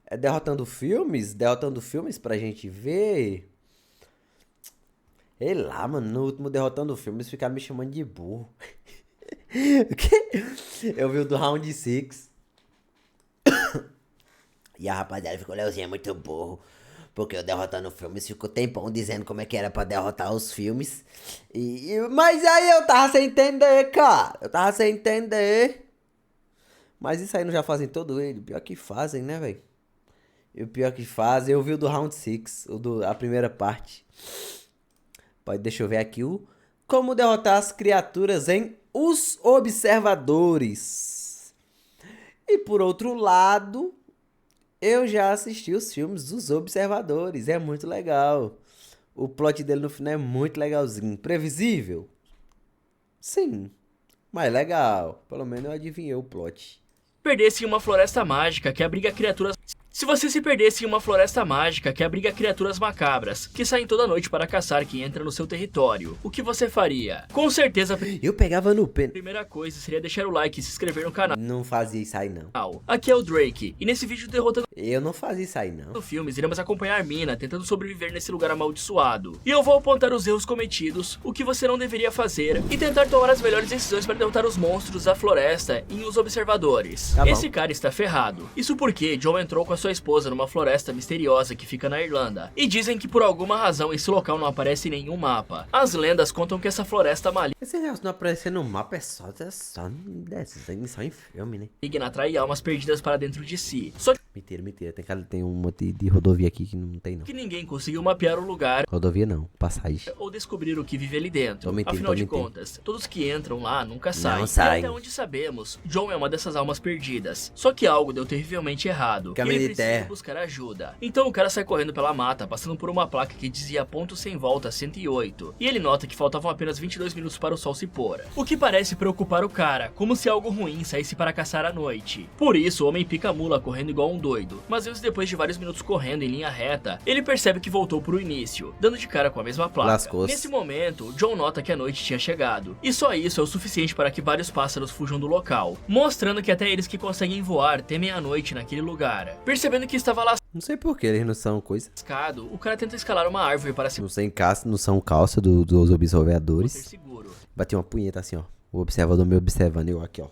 É derrotando filmes? Derrotando filmes pra gente ver? Sei lá, mano, no último derrotando filmes ficaram me chamando de burro. O quê? Eu vi o do Round 6. E a rapaziada ficou, Leozinho é muito burro. Porque eu derrotando filmes ficou tempão dizendo como é que era pra derrotar os filmes. Mas aí eu tava sem entender, cara. Eu tava sem entender. Mas isso aí não já fazem todo ele. Pior que fazem, né, velho? E o pior que fazem, eu vi o do Round 6, a primeira parte. Deixa eu ver aqui o Como derrotar as criaturas em Os Observadores. E por outro lado, eu já assisti os filmes dos Observadores. É muito legal. O plot dele no final é muito legalzinho. Previsível? Sim. Mas legal. Pelo menos eu adivinhei o plot. Perdesse em uma floresta mágica que abriga criaturas... Se você se perdesse em uma floresta mágica que abriga criaturas macabras, que saem toda noite para caçar quem entra no seu território, o que você faria? Com certeza, Eu pegava no pé. primeira coisa seria deixar o like e se inscrever no canal. Não fazia isso aí, não. Aqui é o Drake, e nesse vídeo derrotando Eu não fazia isso aí, não. filmes, iremos acompanhar Mina tentando sobreviver nesse lugar amaldiçoado. E eu vou apontar os erros cometidos, o que você não deveria fazer, e tentar tomar as melhores decisões para derrotar os monstros da floresta e os observadores. Tá bom. Esse cara está ferrado. Isso porque John entrou com a sua esposa numa floresta misteriosa que fica na Irlanda. E dizem que por alguma razão esse local não aparece em nenhum mapa. As lendas contam que essa floresta maligna Esse negócio não aparecer no mapa é só em desenho, só em filme, né? atrai almas perdidas para dentro de si. Só Mentira. Tem um monte de rodovia aqui que não tem, não. que ninguém conseguiu mapear o lugar Rodovia não, passagem. ou descobrir o que vive ali dentro. Tô mentindo, Afinal tô de mentindo. contas, todos que entram lá nunca saem. Não saem. E até onde sabemos, John é uma dessas almas perdidas. Só que algo deu terrivelmente errado. Caminho e ele de precisa terra. buscar ajuda. Então o cara sai correndo pela mata, passando por uma placa que dizia ponto sem volta 108. E ele nota que faltavam apenas 22 minutos para o sol se pôr. O que parece preocupar o cara, como se algo ruim saísse para caçar à noite. Por isso, o homem pica a mula correndo igual um doido. Mas depois de vários minutos correndo em linha reta, ele percebe que voltou pro início, dando de cara com a mesma placa. Lascou-se. Nesse momento, John nota que a noite tinha chegado, e só isso é o suficiente para que vários pássaros fujam do local, mostrando que até eles que conseguem voar temem a noite naquele lugar. Percebendo que estava Não sei por que eles não são coisa. lascado, o cara tenta escalar uma árvore para se Não são calça dos manter observadores. seguro. Bati uma punheta assim, ó. O observador me observando, eu aqui, ó.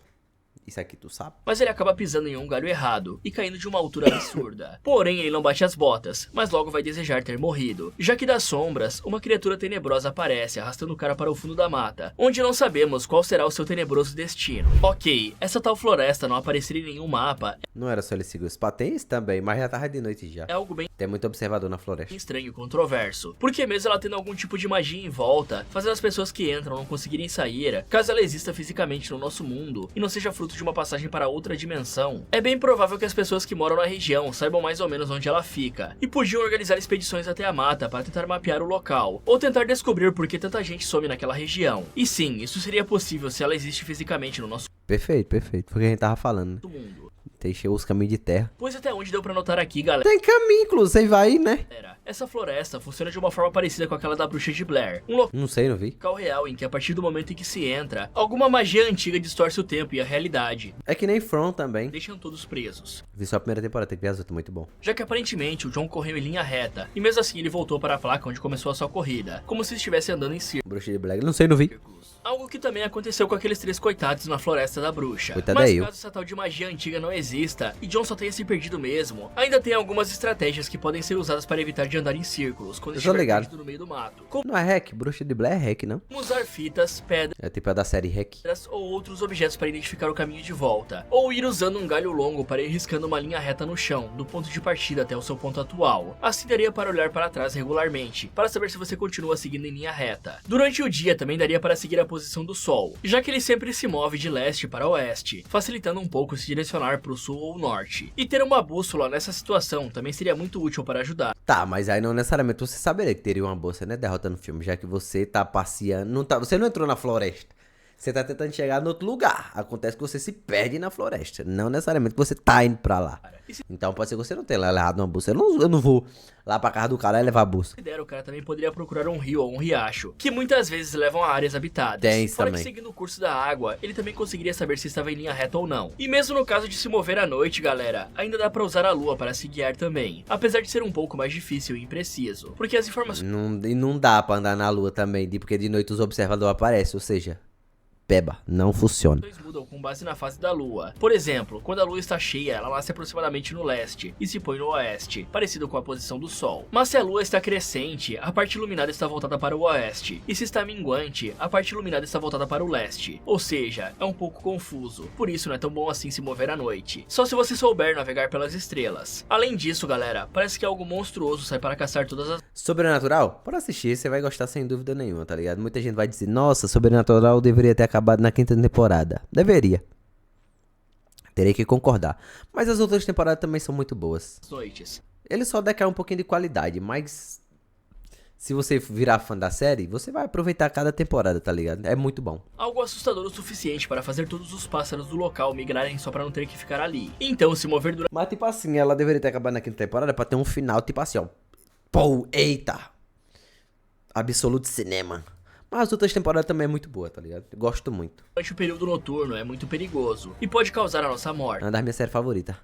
Isso aqui tu sabe? Mas ele acaba pisando em um galho errado e caindo de uma altura absurda. Porém, ele não bate as botas, mas logo vai desejar ter morrido, já que das sombras, uma criatura tenebrosa aparece, arrastando o cara para o fundo da mata, onde não sabemos qual será o seu tenebroso destino. Ok, essa tal floresta não aparecer em nenhum mapa Não era só ele seguir os patentes também, mas já tava de noite já. é algo bem Tem muito observador na floresta. estranho e controverso, porque mesmo ela tendo algum tipo de magia em volta, fazendo as pessoas que entram não conseguirem sair, caso ela exista fisicamente no nosso mundo e não seja fruto de uma passagem para outra dimensão, é bem provável que as pessoas que moram na região saibam mais ou menos onde ela fica, e podiam organizar expedições até a mata para tentar mapear o local, ou tentar descobrir por que tanta gente some naquela região. E sim, isso seria possível se ela existe fisicamente no nosso Perfeito. Foi o que a gente tava falando, né? mundo. Deixei os caminhos de terra. Pois até onde deu pra notar aqui, galera, Tem caminho, inclusive, vai, né? essa floresta funciona de uma forma parecida com aquela da Bruxa de Blair, um Não sei, não vi. local real em que a partir do momento em que se entra, alguma magia antiga distorce o tempo e a realidade, É que nem From também. deixam todos presos. Vi só a primeira temporada, tem que ver as outras, muito bom. Já que aparentemente o John correu em linha reta, e mesmo assim ele voltou para a placa onde começou a sua corrida, como se estivesse andando em Bruxa de Black, não sei, não vi. algo que também aconteceu com aqueles três coitados na floresta da bruxa. Coitado Mas é eu. caso essa tal de magia antiga não exista, e John só tenha se perdido mesmo, ainda tem algumas estratégias que podem ser usadas para evitar de andar em círculos quando Eu tô estiver ligado. perdido no meio do mato. Como Não é hack, Bruxa de Black é hack, não? usar fitas, pedras, É tipo a da série hack. ou outros objetos para identificar o caminho de volta, ou ir usando um galho longo para ir riscando uma linha reta no chão, do ponto de partida até o seu ponto atual. Assim daria para olhar para trás regularmente, para saber se você continua seguindo em linha reta. Durante o dia também daria para seguir a posição do sol, já que ele sempre se move de leste para oeste, facilitando um pouco se direcionar para o sul ou norte. E ter uma bússola nessa situação também seria muito útil para ajudar. Tá, mas aí não necessariamente você saberia que teria uma bolsa, né? Derrotando o filme, já que você tá passeando. Você não entrou na floresta. Você tá tentando chegar em outro lugar. Acontece que você se perde na floresta. Não necessariamente que você tá indo pra lá. Então pode ser que você não tenha levado uma bolsa. Eu não vou lá pra casa do cara e levar a bolsa. Se der, o cara também poderia procurar um rio ou um riacho, que muitas vezes levam a áreas habitadas. Tem isso Fora também. que seguindo o curso da água, ele também conseguiria saber se estava em linha reta ou não. E mesmo no caso de se mover à noite, galera, ainda dá pra usar a lua para se guiar também. Apesar de ser um pouco mais difícil e impreciso, porque as informações E não dá pra andar na lua também, porque de noite os observadores aparecem, ou seja, peba, não funciona. mudam com base na fase da lua. Por exemplo, quando a lua está cheia, ela nasce aproximadamente no leste e se põe no oeste, parecido com a posição do sol. Mas se a lua está crescente, a parte iluminada está voltada para o oeste, e se está minguante, a parte iluminada está voltada para o leste. Ou seja, é um pouco confuso, por isso não é tão bom assim se mover à noite. Só se você souber navegar pelas estrelas. Além disso, galera, parece que algo monstruoso sai para caçar todas as... Sobrenatural? Por assistir, você vai gostar sem dúvida nenhuma, tá ligado? Muita gente vai dizer, nossa, Sobrenatural deveria ter acabado na 5ª temporada. Deveria. Terei que concordar. Mas as outras temporadas também são muito boas. noites. Ele só decai um pouquinho de qualidade, mas... se você virar fã da série, você vai aproveitar cada temporada, tá ligado? É muito bom. Algo assustador o suficiente para fazer todos os pássaros do local migrarem só para não ter que ficar ali. Então, se mover durante... Mas tipo assim, ela deveria ter acabado na 5ª temporada pra ter um final tipo assim, ó. Pô, eita! Absolute cinema. Mas as outras temporadas também é muito boa, tá ligado? Eu gosto muito. o período noturno é muito perigoso e pode causar a nossa morte. É uma das minhas séries favoritas.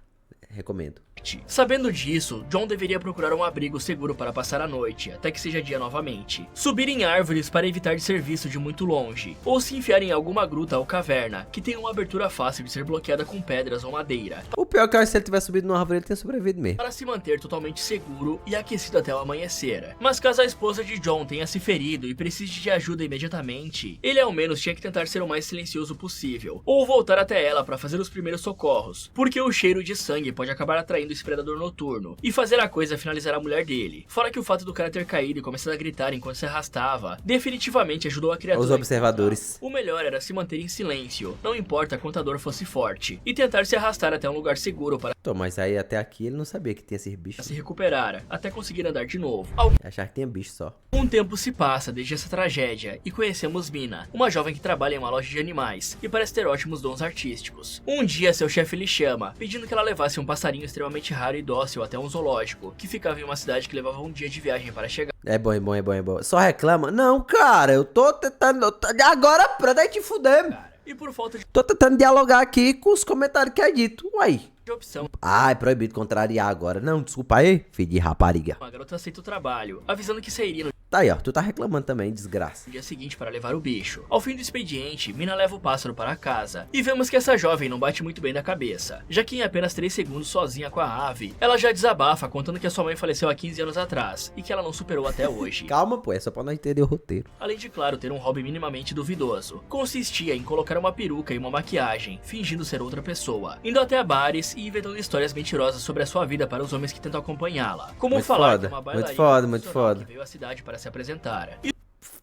Recomendo. Sabendo disso, John deveria procurar um abrigo seguro para passar a noite, até que seja dia novamente. Subir em árvores para evitar de ser visto de muito longe, ou se enfiar em alguma gruta ou caverna, que tem uma abertura fácil de ser bloqueada com pedras ou madeira. O pior é que eu acho que se ele tivesse subido numa árvore, ele tinha sobrevivido mesmo. Para se manter totalmente seguro e aquecido até o amanhecer. Mas caso a esposa de John tenha se ferido e precise de ajuda imediatamente, ele ao menos tinha que tentar ser o mais silencioso possível, ou voltar até ela para fazer os primeiros socorros, porque o cheiro de sangue pode acabar atraindo esse predador noturno, e fazer a coisa finalizar a mulher dele. Fora que o fato do cara ter caído e começado a gritar enquanto se arrastava, definitivamente ajudou a criatura. Os observadores. O melhor era se manter em silêncio, não importa quanto a dor fosse forte, e tentar se arrastar até um lugar seguro para Tô, mas aí até aqui ele não sabia que tinha esses bichos. se recuperar, até conseguir andar de novo. Achar que tinha bicho só. Um tempo se passa desde essa tragédia e conhecemos Mina, uma jovem que trabalha em uma loja de animais e parece ter ótimos dons artísticos. Um dia seu chefe lhe chama, pedindo que ela levasse um passarinho extremamente raro e dócil até um zoológico, que ficava em uma cidade que levava um dia de viagem para chegar. É bom, é bom, é bom, é bom. Só reclama? Não, cara, eu tô tentando... Agora, pra daí te fuder. E por falta Tô tentando dialogar aqui com os comentários que é dito. Uai. de opção, Ah, é proibido contrariar agora. Não, desculpa aí, filho de rapariga. a garota aceita o trabalho, avisando que sairia no Tá aí, ó. Tu tá reclamando também, desgraça. dia seguinte para levar o bicho. Ao fim do expediente, Mina leva o pássaro para casa, e vemos que essa jovem não bate muito bem da cabeça, já que em apenas 3 segundos sozinha com a ave, ela já desabafa contando que a sua mãe faleceu há 15 anos atrás, e que ela não superou até hoje. Calma, pô. É só pra nós entender o roteiro. Além de, claro, ter um hobby minimamente duvidoso. Consistia em colocar uma peruca e uma maquiagem, fingindo ser outra pessoa, indo até bares e inventando histórias mentirosas sobre a sua vida para os homens que tentam acompanhá-la. Como Muito falar foda, que uma muito bailarina foda, muito profissional foda. que veio à cidade para se apresentar. E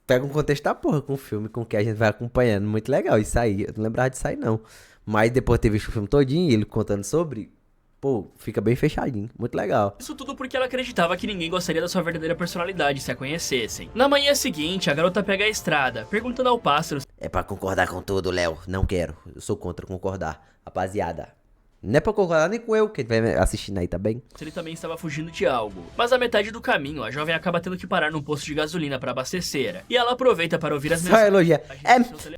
Pega um contexto da porra com o filme, com o que a gente vai acompanhando. Muito legal isso aí. Eu não lembrava disso aí, não. Mas depois de ter visto o filme todinho e ele contando sobre... Pô, fica bem fechadinho. Muito legal. isso tudo porque ela acreditava que ninguém gostaria da sua verdadeira personalidade se a conhecessem. Na manhã seguinte, a garota pega a estrada, perguntando ao pássaro É pra concordar com tudo, Léo. Não quero. Eu sou contra concordar. Rapaziada. Não é pra concordar nem com eu, que vai assistindo aí, tá bem? se ele também estava fugindo de algo. Mas à metade do caminho, a jovem acaba tendo que parar num posto de gasolina para abastecer. E ela aproveita para ouvir as Só elogiar.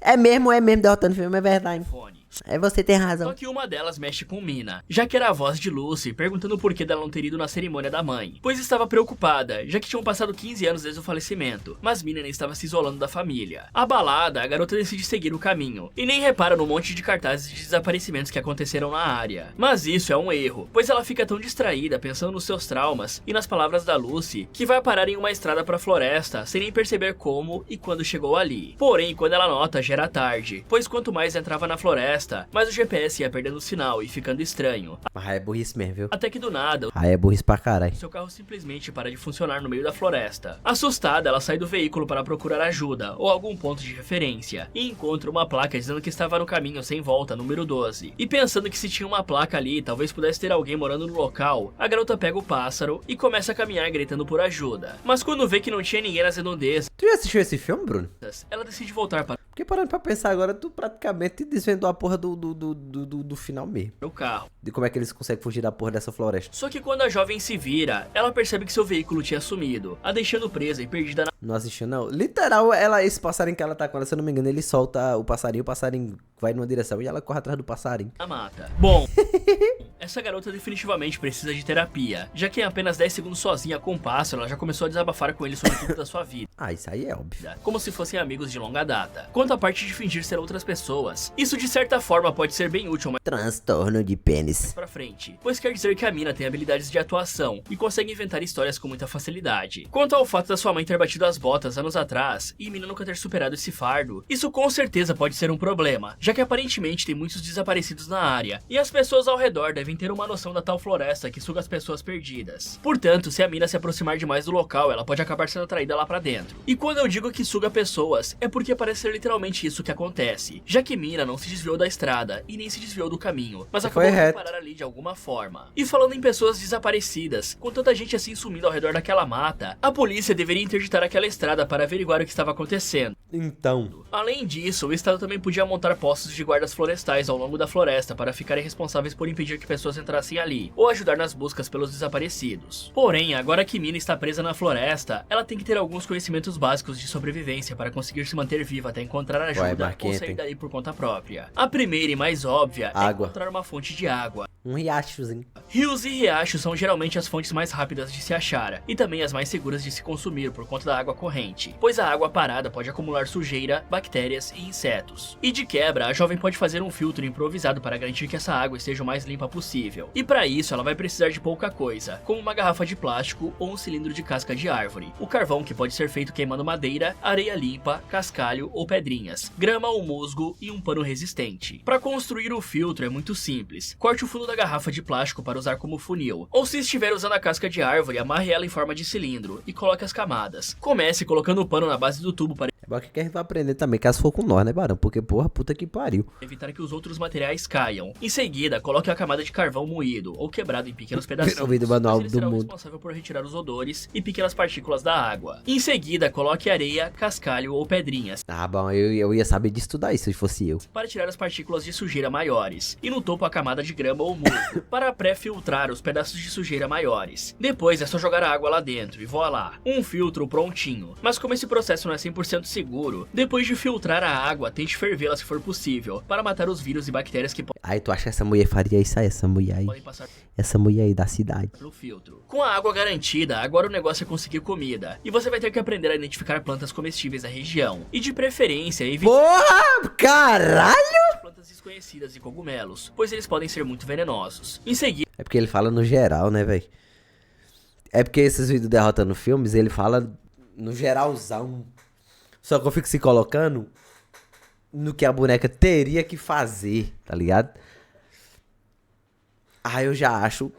É mesmo, derrotando o filme, é verdade. telefone. É, você tem Só razão. que uma delas mexe com Mina, já que era a voz de Lucy perguntando por que dela não ter ido na cerimônia da mãe, pois estava preocupada, já que tinham passado 15 anos desde o falecimento, mas Mina nem estava se isolando da família. Abalada, a garota decide seguir o caminho, e nem repara no monte de cartazes de desaparecimentos que aconteceram na área. Mas isso é um erro, pois ela fica tão distraída pensando nos seus traumas e nas palavras da Lucy, que vai parar em uma estrada para a floresta, sem nem perceber como e quando chegou ali. Porém, quando ela nota, já era tarde, pois quanto mais entrava na floresta, mas o GPS ia perdendo o sinal e ficando estranho. Mas aí é burrice mesmo, viu? Até que do nada, Aí é burrice pra caralho. seu carro simplesmente para de funcionar no meio da floresta. Assustada, ela sai do veículo para procurar ajuda ou algum ponto de referência e encontra uma placa dizendo que estava no caminho sem volta, número 12. E pensando que se tinha uma placa ali, talvez pudesse ter alguém morando no local, a garota pega o pássaro e começa a caminhar gritando por ajuda. Mas quando vê que não tinha ninguém nas redondezas, Tu já assistiu esse filme, Bruno? ela decide voltar para Porque parando pra pensar agora, tu praticamente desvendou a porra do final mesmo. no carro. De como é que eles conseguem fugir da porra dessa floresta. Só que quando a jovem se vira, ela percebe que seu veículo tinha sumido, a deixando presa e perdida Não assistiu, não. Literal, esse passarinho que ela tá com ela, se eu não me engano, ele solta o passarinho vai numa direção e ela corre atrás do passarinho. na mata. Bom, essa garota definitivamente precisa de terapia, já que em apenas 10 segundos sozinha com o pássaro, ela já começou a desabafar com ele sobre tudo da sua vida. Ah, isso aí é óbvio. Como se fossem amigos de longa data. Quanto à parte de fingir ser outras pessoas, isso de certa forma pode ser bem útil mais Transtorno de pênis. pra frente, pois quer dizer que a mina tem habilidades de atuação e consegue inventar histórias com muita facilidade. Quanto ao fato da sua mãe ter batido as botas anos atrás e mina nunca ter superado esse fardo, isso com certeza pode ser um problema, já que aparentemente tem muitos desaparecidos na área, e as pessoas ao redor devem ter uma noção da tal floresta que suga as pessoas perdidas. Portanto, se a mina se aproximar demais do local, ela pode acabar sendo atraída lá pra dentro. E quando eu digo que suga pessoas, é porque parece ser literalmente isso que acontece, já que mina não se desviou da estrada e nem se desviou do caminho, mas acabou de parar ali de alguma forma. E falando em pessoas desaparecidas, com tanta gente assim sumindo ao redor daquela mata, a polícia deveria interditar aquela estrada para averiguar o que estava acontecendo. Então, Além disso, o estado também podia montar postos de guardas florestais ao longo da floresta para ficarem responsáveis por impedir que pessoas entrassem ali, ou ajudar nas buscas pelos desaparecidos. Porém, agora que Mina está presa na floresta, ela tem que ter alguns conhecimentos básicos de sobrevivência para conseguir se manter viva até encontrar ajuda ou sair daí por conta própria. A primeira e mais óbvia é encontrar uma fonte de água. Um riachozinho. Rios e riachos são geralmente as fontes mais rápidas de se achar, e também as mais seguras de se consumir por conta da água corrente, pois a água parada pode acumular sujeira, bactérias e insetos. E de quebra, a jovem pode fazer um filtro improvisado para garantir que essa água esteja o mais limpa possível. E para isso, ela vai precisar de pouca coisa, como uma garrafa de plástico ou um cilindro de casca de árvore, o carvão que pode ser feito queimando madeira, areia limpa, cascalho ou pedrinhas, grama ou musgo e um pano resistente. Para construir o filtro é muito simples. Corte o fundo da garrafa de plástico para usar como funil, ou se estiver usando a casca de árvore, amarre ela em forma de cilindro e coloque as camadas. Comece colocando o pano na base do tubo para É bom que a gente vai aprender também, caso for com nós, né, Barão? Porque, porra, puta que pariu. evitar que os outros materiais caiam. Em seguida, coloque a camada de carvão moído ou quebrado em pequenos pedacinhos. O vídeo manual Ele do será o mundo. responsável por retirar os odores e pequenas partículas da água. Em seguida, coloque areia, cascalho ou pedrinhas Ah, bom, eu ia saber de estudar isso se fosse eu. para tirar as partículas de sujeira maiores. E no topo a camada de grama ou musgo para pré-filtrar os pedaços de sujeira maiores. Depois é só jogar a água lá dentro e voilá, um filtro prontinho. Mas como esse processo não é 100% seguro, depois de filtrar a água, tente fervê-la se for possível, para matar os vírus e bactérias que Aí tu acha que essa mulher faria isso aí, essa mulher aí? podem passar Essa mulher aí da cidade. pelo filtro. Com a água garantida, agora o negócio é conseguir comida. E você vai ter que aprender a identificar plantas comestíveis da região. E de preferência, evitar Porra, caralho! plantas desconhecidas e cogumelos, pois eles podem ser muito venenosos. Em seguida, É porque ele fala no geral, né, velho? É porque esses vídeos derrotando filmes, ele fala no geralzão. Só que eu fico se colocando no que a boneca teria que fazer, tá ligado? Aí eu já acho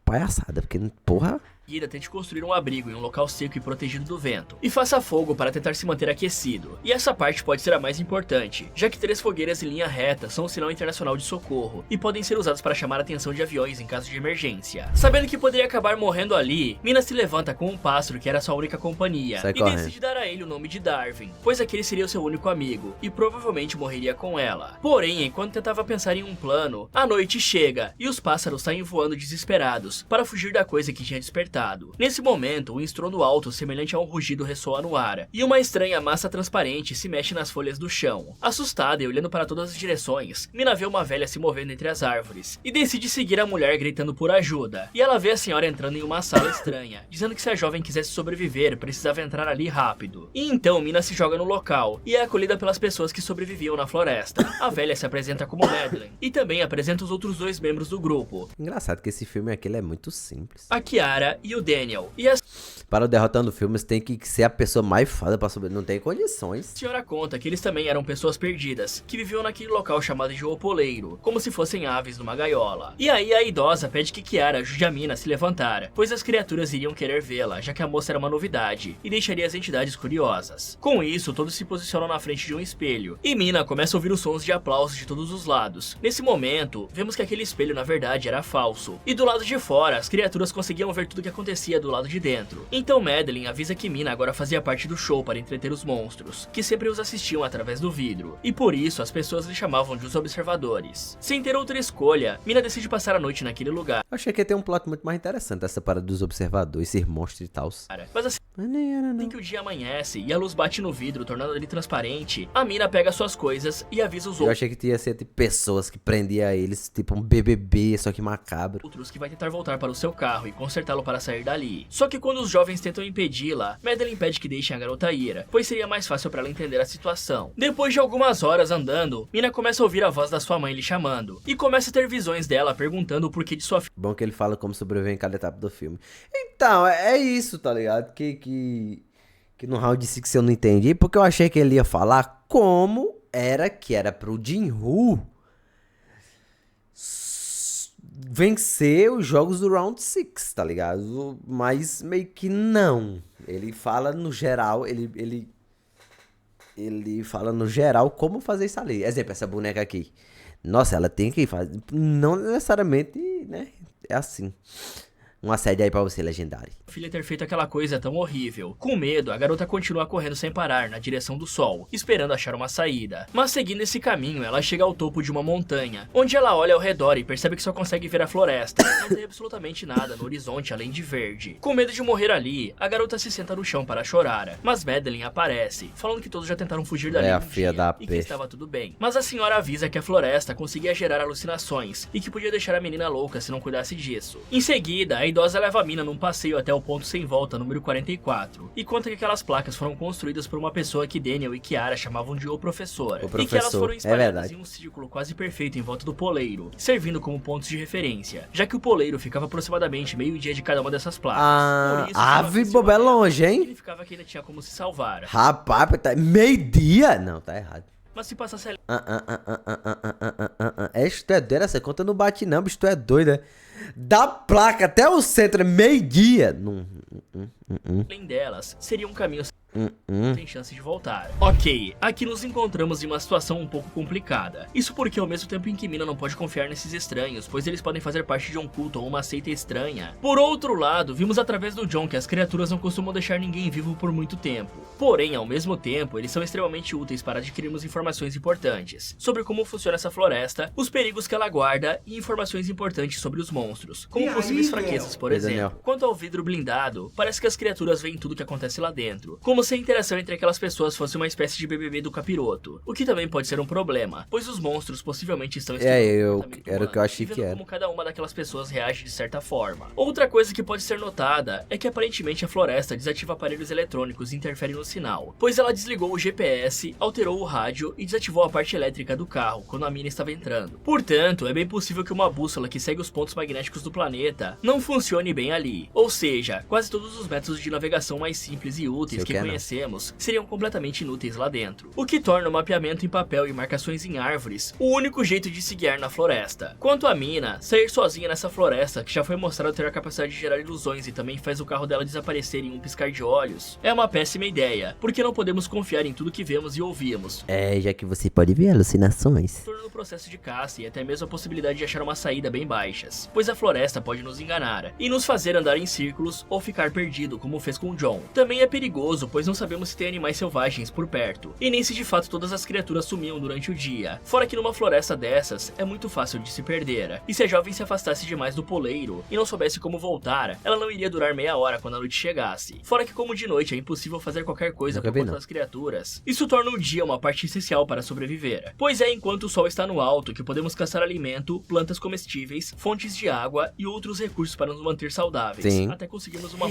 palhaçada, porque, porra... tente construir um abrigo em um local seco e protegido do vento. E faça fogo para tentar se manter aquecido. E essa parte pode ser a mais importante, já que 3 fogueiras em linha reta são um sinal internacional de socorro e podem ser usados para chamar a atenção de aviões em caso de emergência. Sabendo que poderia acabar morrendo ali, Mina se levanta com um pássaro que era sua única companhia e decide dar a ele o nome de Darwin, pois aquele seria o seu único amigo e provavelmente morreria com ela. Porém, enquanto tentava pensar em um plano, a noite chega e os pássaros saem voando desesperados para fugir da coisa que tinha despertado. Nesse momento, um estrondo alto semelhante a um rugido ressoa no ar, e uma estranha massa transparente se mexe nas folhas do chão. Assustada e olhando para todas as direções, Mina vê uma velha se movendo entre as árvores, e decide seguir a mulher gritando por ajuda. E ela vê a senhora entrando em uma sala estranha, dizendo que se a jovem quisesse sobreviver, precisava entrar ali rápido. E então Mina se joga no local, e é acolhida pelas pessoas que sobreviviam na floresta. A velha se apresenta como Madeline, e também apresenta os outros 2 membros do grupo. Engraçado que esse filme aqui ele é muito simples. A Kiara e o Daniel. E a Para o Derrotando Filmes tem que ser a pessoa mais foda pra sobreviver. Não tem condições. senhora conta que eles também eram pessoas perdidas, que viviam naquele local chamado de Opoleiro, como se fossem aves numa gaiola. E aí a idosa pede que Kiara ajude a Mina a se levantar, pois as criaturas iriam querer vê-la, já que a moça era uma novidade, e deixaria as entidades curiosas. Com isso, todos se posicionam na frente de um espelho, e Mina começa a ouvir os sons de aplausos de todos os lados. Nesse momento, vemos que aquele espelho na verdade era falso, e do lado de fora, as criaturas conseguiam ver tudo que acontecia do lado de dentro. Então Madeline avisa que Mina agora fazia parte do show para entreter os monstros, que sempre os assistiam através do vidro, e por isso as pessoas lhe chamavam de os observadores. Sem ter outra escolha, Mina decide passar a noite naquele lugar. Eu achei que ia ter um plot muito mais interessante, essa parada dos observadores, ser monstros e tal. Mas assim que o dia amanhece e a luz bate no vidro, tornando ele transparente, a Mina pega suas coisas e avisa os Eu achei que ia ser tipo pessoas que prendiam eles, tipo um BBB, só que macabro. outros que vai tentar voltar para o seu carro e consertá-lo para sair dali. Só que quando os jovens tentam impedi-la, Madeline impede que deixem a garota ir, pois seria mais fácil para ela entender a situação. Depois de algumas horas andando, Mina começa a ouvir a voz da sua mãe lhe chamando, e começa a ter visões dela perguntando o porquê de sua filha. Bom que ele fala como sobreviver em cada etapa do filme. Então, é isso, tá ligado? Que no Round 6 eu não entendi, porque eu achei que ele ia falar como que era pro Jin-Woo vencer os jogos do Round 6, tá ligado? Mas meio que não. Ele fala no geral, ele fala no geral como fazer isso ali. Exemplo, essa boneca aqui. Nossa, ela tem que fazer. Não necessariamente, né? É assim. Um assédio aí pra você, legendário. Filha ter feito aquela coisa tão horrível. Com medo, a garota continua correndo sem parar na direção do sol, esperando achar uma saída. Mas seguindo esse caminho, ela chega ao topo de uma montanha, onde ela olha ao redor e percebe que só consegue ver a floresta. Não tem absolutamente nada no horizonte além de verde. Com medo de morrer ali, a garota se senta no chão para chorar. Mas Madeline aparece, falando que todos já tentaram fugir dali a filha da e que estava tudo bem. Mas a senhora avisa que a floresta conseguia gerar alucinações e que podia deixar a menina louca se não cuidasse disso. Em seguida, a idosa leva a mina num passeio até o ponto sem volta número 44 e conta que aquelas placas foram construídas por uma pessoa que Daniel e Kiara chamavam de o professor, e que elas foram espalhadas em um círculo quase perfeito em volta do poleiro, servindo como pontos de referência, já que o poleiro ficava aproximadamente meio-dia de cada uma dessas placas. Ave boba é longe, hein? Significava que ainda tinha como se salvar. Rapaz, tá meio-dia? Não, tá errado. Mas se passasse ali... Tu é doido, essa conta não bate não, bicho, tu é doido, né? Da placa até o centro é meio-dia. Além delas, seria um caminho sem chance de voltar. Ok, aqui nos encontramos em uma situação um pouco complicada. Isso porque ao mesmo tempo em que Mina não pode confiar nesses estranhos, pois eles podem fazer parte de um culto ou uma seita estranha. Por outro lado, vimos através do John que as criaturas não costumam deixar ninguém vivo por muito tempo. Porém, ao mesmo tempo, eles são extremamente úteis para adquirirmos informações importantes sobre como funciona essa floresta, os perigos que ela guarda e informações importantes sobre os monstros, como possíveis fraquezas, por exemplo. Quanto ao vidro blindado, parece que as criaturas veem tudo que acontece lá dentro, como se a interação entre aquelas pessoas fosse uma espécie de BBB do capiroto, o que também pode ser um problema, pois os monstros possivelmente estão era o que eu achei que era. Como cada uma daquelas pessoas reage de certa forma. Outra coisa que pode ser notada é que aparentemente a floresta desativa aparelhos eletrônicos e interfere no sinal, pois ela desligou o GPS, alterou o rádio e desativou a parte elétrica do carro quando a mina estava entrando. Portanto, é bem possível que uma bússola que segue os pontos magnéticos do planeta não funcione bem ali. Ou seja, quase todos os métodos de navegação mais simples e úteis que conhecemos seriam completamente inúteis lá dentro, o que torna o mapeamento em papel e marcações em árvores o único jeito de se guiar na floresta. Quanto a Mina, sair sozinha nessa floresta, que já foi mostrado ter a capacidade de gerar ilusões e também faz o carro dela desaparecer em um piscar de olhos, é uma péssima ideia, porque não podemos confiar em tudo que vemos e ouvimos. Já que você pode ver alucinações. Tornando o processo de caça e até mesmo a possibilidade de achar uma saída bem baixas, pois a floresta pode nos enganar e nos fazer andar em círculos ou ficar perdido, como fez com o John. Também é perigoso, pois não sabemos se tem animais selvagens por perto, e nem se de fato todas as criaturas sumiam durante o dia. Fora que numa floresta dessas, é muito fácil de se perder, e se a jovem se afastasse demais do poleiro e não soubesse como voltar, ela não iria durar meia hora quando a noite chegasse. Fora que como de noite é impossível fazer qualquer coisa por conta das criaturas, isso torna o dia uma parte essencial para sobreviver, pois é enquanto o sol está no alto que podemos caçar alimento, plantas comestíveis, fontes de água e outros recursos para nos manter saudáveis, até conseguirmos uma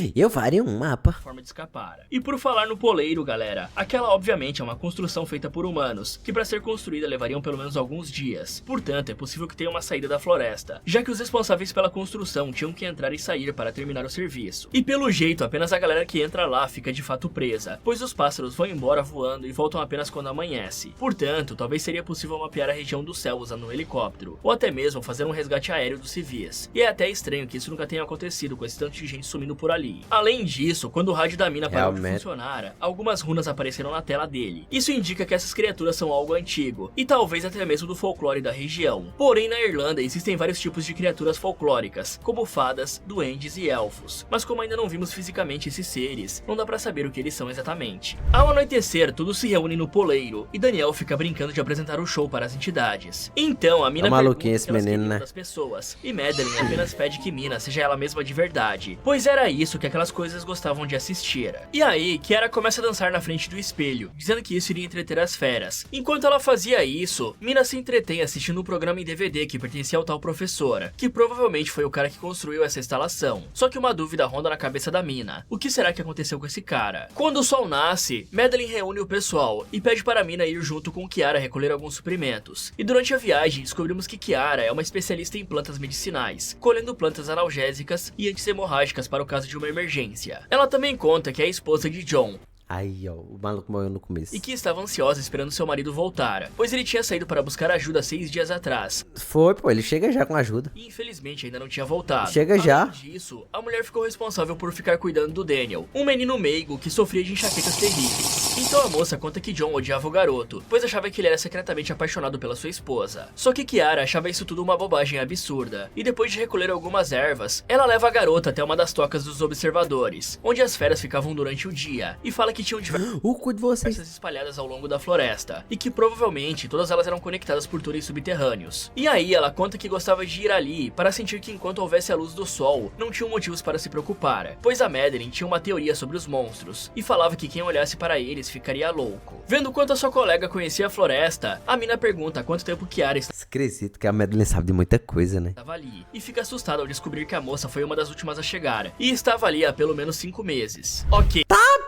forma de escapar. E por falar no poleiro, galera, aquela obviamente é uma construção feita por humanos, que para ser construída levariam pelo menos alguns dias. Portanto, é possível que tenha uma saída da floresta, já que os responsáveis pela construção tinham que entrar e sair para terminar o serviço. E pelo jeito, apenas a galera que entra lá fica de fato presa, pois os pássaros vão embora voando e voltam apenas quando amanhece. Portanto, talvez seria possível mapear a região do céu usando um helicóptero, ou até mesmo fazer um resgate aéreo dos civis. E é até estranho que isso nunca tenha acontecido com esse tanto de gente sumindo por ali. Além disso, quando o rádio da mina parou de funcionar, Kiara, algumas runas apareceram na tela dele. Isso indica que essas criaturas são algo antigo, e talvez até mesmo do folclore da região. Porém, na Irlanda existem vários tipos de criaturas folclóricas, como fadas, duendes e elfos. Mas como ainda não vimos fisicamente esses seres, não dá pra saber o que eles são exatamente. Ao anoitecer, todos se reúnem no poleiro, e Daniel fica brincando de apresentar o show para as entidades. Então, a Mina pergunta esse menino, né? das pessoas, e Madeline apenas pede que Mina seja ela mesma de verdade, pois era isso que aquelas coisas gostavam de assistir. E aí, Kiara começa a dançar na frente do espelho, dizendo que isso iria entreter as feras. Enquanto ela fazia isso, Mina se entretém assistindo um programa em DVD que pertencia ao tal professor, que provavelmente foi o cara que construiu essa instalação. Só que uma dúvida ronda na cabeça da Mina: o que será que aconteceu com esse cara? Quando o sol nasce, Madeline reúne o pessoal e pede para Mina ir junto com Kiara recolher alguns suprimentos. E durante a viagem, descobrimos que Kiara é uma especialista em plantas medicinais, colhendo plantas analgésicas e antihemorrágicas para o caso de uma emergência. Ela também conta que é a esposa de John. Aí, ó, o maluco morreu no começo. E que estava ansiosa esperando seu marido voltar, pois ele tinha saído para buscar ajuda 6 dias atrás. Foi, pô, ele chega já com ajuda. E infelizmente ainda não tinha voltado. Chega já. Além disso, a mulher ficou responsável por ficar cuidando do Daniel, um menino meigo que sofria de enxaquecas terríveis. Então a moça conta que John odiava o garoto, pois achava que ele era secretamente apaixonado pela sua esposa. Só que Kiara achava isso tudo uma bobagem absurda, e depois de recolher algumas ervas, ela leva a garota até uma das tocas dos observadores, onde as feras ficavam durante o dia, e fala que tinham O cu de vocês espalhadas ao longo da floresta, e que provavelmente todas elas eram conectadas por túneis subterrâneos. E aí ela conta que gostava de ir ali para sentir que enquanto houvesse a luz do sol, não tinham motivos para se preocupar, pois a Madeline tinha uma teoria sobre os monstros, e falava que quem olhasse para eles ficaria louco. Vendo quanto a sua colega conhecia a floresta, a Mina pergunta há quanto tempo Kiara esquisito que a Madeline sabe de muita coisa, né? estava ali, e fica assustada ao descobrir que a moça foi uma das últimas a chegar, e estava ali há pelo menos 5 meses. Ok.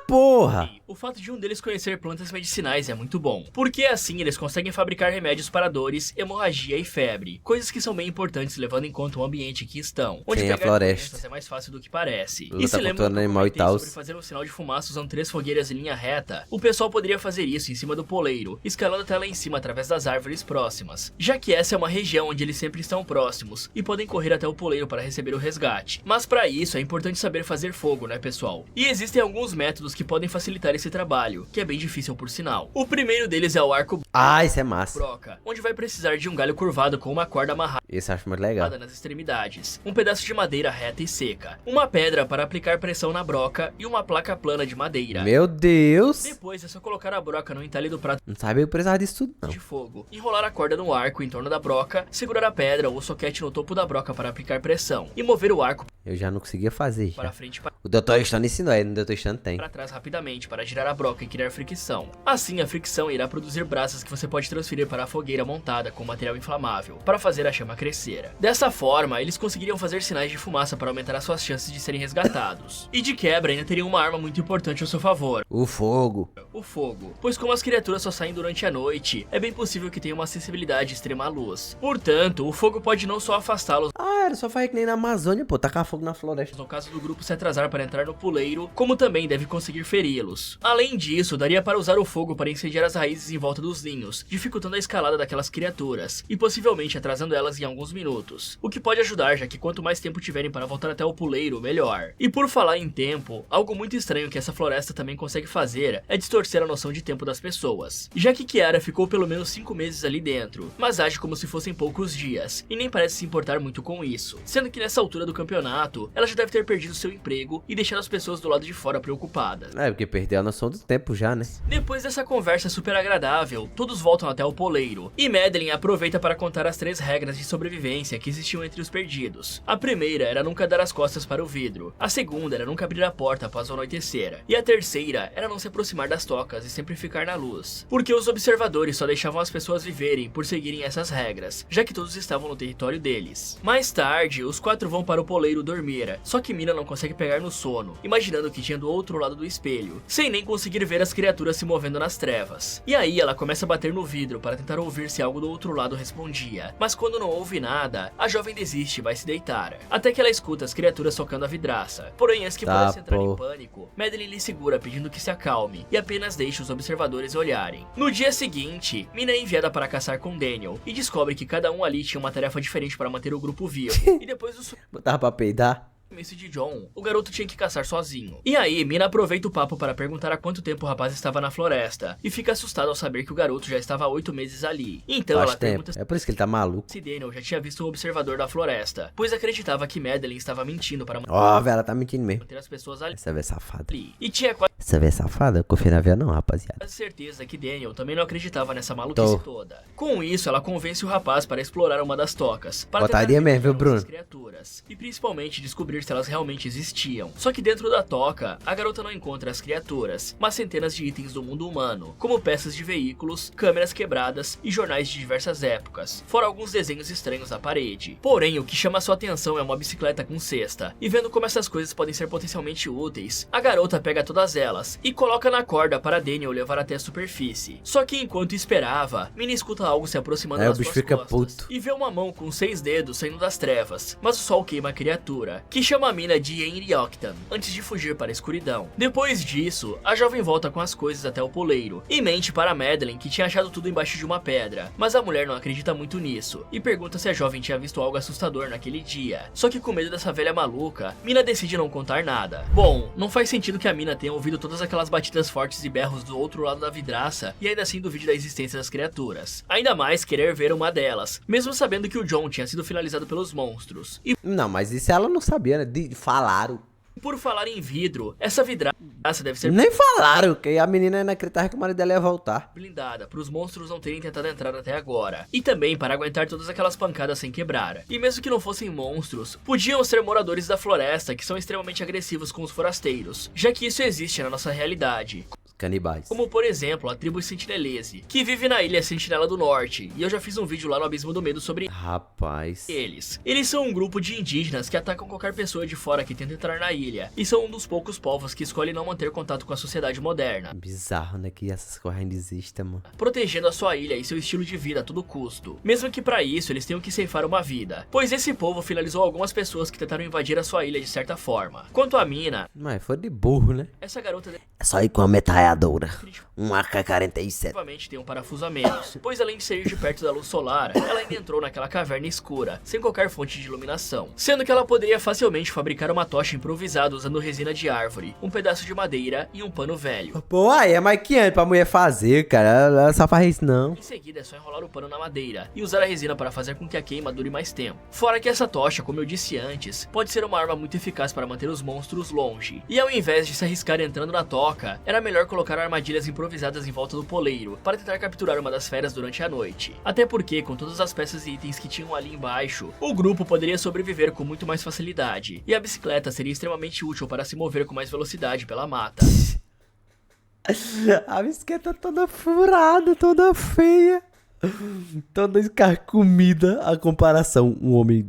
Porra! O fato de um deles conhecer plantas medicinais é muito bom, porque assim eles conseguem fabricar remédios para dores, hemorragia e febre, coisas que são bem importantes levando em conta o ambiente que estão, onde Sim, a floresta é mais fácil do que parece. Luta E se lembra contra animal e tal. sobre fazer um sinal de fumaça usando 3 fogueiras em linha reta, o pessoal poderia fazer isso em cima do poleiro, escalando até lá em cima através das árvores próximas, já que essa é uma região onde eles sempre estão próximos e podem correr até o poleiro para receber o resgate. Mas para isso é importante saber fazer fogo, né, pessoal? E existem alguns métodos que podem facilitar esse trabalho, que é bem difícil por sinal. O primeiro deles é o arco isso é massa. broca, onde vai precisar de um galho curvado com uma corda amarrada Esse eu acho muito legal. nas extremidades, um pedaço de madeira reta e seca, uma pedra para aplicar pressão na broca e uma placa plana de madeira. Meu Deus! Depois é só colocar a broca no entalhe do prato Não sabia que precisava disso tudo, não. de fogo, enrolar a corda no arco em torno da broca, segurar a pedra ou o soquete no topo da broca para aplicar pressão e mover o arco Eu já não conseguia fazer. para frente e O Dr. Stone ensinou, aí no Dr. Stone tem. para trás rapidamente para girar a broca e criar fricção. Assim, a fricção irá produzir brasas que você pode transferir para a fogueira montada com material inflamável, para fazer a chama crescer. Dessa forma, eles conseguiriam fazer sinais de fumaça para aumentar as suas chances de serem resgatados. E de quebra, ainda teriam uma arma muito importante ao seu favor: O fogo. o fogo. Pois como as criaturas só saem durante a noite, é bem possível que tenham uma sensibilidade extrema à luz. Portanto, o fogo pode não só afastá-los Era só fazer que nem na Amazônia, pô. Tacar fogo na floresta. no caso do grupo se atrasar para entrar no puleiro, como também deve conseguir feri-los. Além disso, daria para usar o fogo para incendiar as raízes em volta dos ninhos, dificultando a escalada daquelas criaturas, e possivelmente atrasando elas em alguns minutos. O que pode ajudar, já que quanto mais tempo tiverem para voltar até o puleiro, melhor. E por falar em tempo, algo muito estranho que essa floresta também consegue fazer é distorcer a noção de tempo das pessoas. Já que Kiara ficou pelo menos 5 meses ali dentro, mas age como se fossem poucos dias, e nem parece se importar muito com isso. Sendo que nessa altura do campeonato, ela já deve ter perdido seu emprego e deixado as pessoas do lado de fora preocupadas. Porque perdeu a noção do tempo já, né? Depois dessa conversa super agradável, todos voltam até o poleiro, e Madeline aproveita para contar as 3 regras de sobrevivência que existiam entre os perdidos. A primeira era nunca dar as costas para o vidro, a segunda era nunca abrir a porta após o anoitecer, e a terceira era não se aproximar das tocas e sempre ficar na luz, porque os observadores só deixavam as pessoas viverem por seguirem essas regras, já que todos estavam no território deles. Mais tarde, os 4 vão para o poleiro dormir, só que Mina não consegue pegar no sono, imaginando que tinha do outro lado do espelho, sem nem conseguir ver as criaturas se movendo nas trevas. E aí ela começa a bater no vidro para tentar ouvir se algo do outro lado respondia, mas quando não ouve nada, a jovem desiste e vai se deitar, até que ela escuta as criaturas socando a vidraça. Porém, antes que pudesse entrar em pânico, Madeline lhe segura pedindo que se acalme e apenas deixe os observadores olharem. No dia seguinte, Mina é enviada para caçar com Daniel e descobre que cada um ali tinha uma tarefa diferente para manter o grupo vivo. E depois do Botava pra peidar. começo de John, o garoto tinha que caçar sozinho. E aí, Mina aproveita o papo para perguntar há quanto tempo o rapaz estava na floresta, e fica assustado ao saber que o garoto já estava há 8 meses ali. Então ela pergunta É por isso que ele tá maluco. se Daniel já tinha visto um observador da floresta, pois acreditava que Madeline estava mentindo para Ó, velho, ela tá mentindo mesmo. manter as pessoas ali. Essa véia safada. E tinha quase Essa véia safada? Eu confio na véia não, rapaziada. certeza que Daniel também não acreditava nessa maluquice toda. Com isso, ela convence o rapaz para explorar uma das tocas, para Botaria tentar mesmo, viu, encontrar Bruno? essas criaturas, e principalmente descobrir se elas realmente existiam. Só que dentro da toca, a garota não encontra as criaturas, mas centenas de itens do mundo humano, como peças de veículos, câmeras quebradas e jornais de diversas épocas, fora alguns desenhos estranhos na parede. Porém, o que chama sua atenção é uma bicicleta com cesta, e vendo como essas coisas podem ser potencialmente úteis, a garota pega todas elas e coloca na corda para Daniel levar até a superfície. Só que enquanto esperava, Mina escuta algo se aproximando Aí o das bicho suas fica costas, puto. e vê uma mão com 6 dedos saindo das trevas, mas o sol queima a criatura, que chama a Mina de Henry Octan, antes de fugir para a escuridão. Depois disso, a jovem volta com as coisas até o poleiro, e mente para Madeline que tinha achado tudo embaixo de uma pedra, mas a mulher não acredita muito nisso, e pergunta se a jovem tinha visto algo assustador naquele dia. Só que com medo dessa velha maluca, Mina decide não contar nada. Bom, não faz sentido que a Mina tenha ouvido todas aquelas batidas fortes e berros do outro lado da vidraça, e ainda assim duvide da existência das criaturas. Ainda mais querer ver uma delas, mesmo sabendo que o John tinha sido finalizado pelos monstros. E Não, mas isso ela não sabia, né? Falaram. por falar em vidro, essa vidraça deve ser Nem falaram, que a menina ainda acreditava que o marido dela ia voltar. blindada, para os monstros não terem tentado entrar até agora. E também para aguentar todas aquelas pancadas sem quebrar. E mesmo que não fossem monstros, podiam ser moradores da floresta que são extremamente agressivos com os forasteiros, já que isso existe na nossa realidade. Canibais. Como por exemplo, a tribo Sentinelese, que vive na ilha Sentinela do Norte, e eu já fiz um vídeo lá no Abismo do Medo sobre Rapaz. eles. Eles são um grupo de indígenas que atacam qualquer pessoa de fora que tenta entrar na ilha, e são um dos poucos povos que escolhem não manter contato com a sociedade moderna, Bizarro, né? Que essas correntes existam, mano. protegendo a sua ilha e seu estilo de vida a todo custo. Mesmo que para isso eles tenham que ceifar uma vida, pois esse povo finalizou algumas pessoas que tentaram invadir a sua ilha de certa forma. Quanto a Mina, Mas foi de burro, né? essa garota É só ir com a metralhadora. Um AK-47. definitivamente tem um parafuso a menos, pois além de sair de perto da luz solar, ela ainda entrou naquela caverna escura, sem qualquer fonte de iluminação, sendo que ela poderia facilmente fabricar uma tocha improvisada usando resina de árvore, um pedaço de madeira e um pano velho. Pô, aí é mais que antes pra mulher fazer, cara. Ela só faz isso, não. Em seguida é só enrolar o pano na madeira e usar a resina para fazer com que a queima dure mais tempo. Fora que essa tocha, como eu disse antes, pode ser uma arma muito eficaz para manter os monstros longe. E ao invés de se arriscar entrando na toca, era melhor colocar armadilhas improvisadas em volta do poleiro para tentar capturar uma das feras durante a noite. Até porque, com todas as peças e itens que tinham ali embaixo, o grupo poderia sobreviver com muito mais facilidade, e a bicicleta seria extremamente útil para se mover com mais velocidade pela mata. A bicicleta toda furada, toda feia. Toda escarcomida. A comparação. Um homem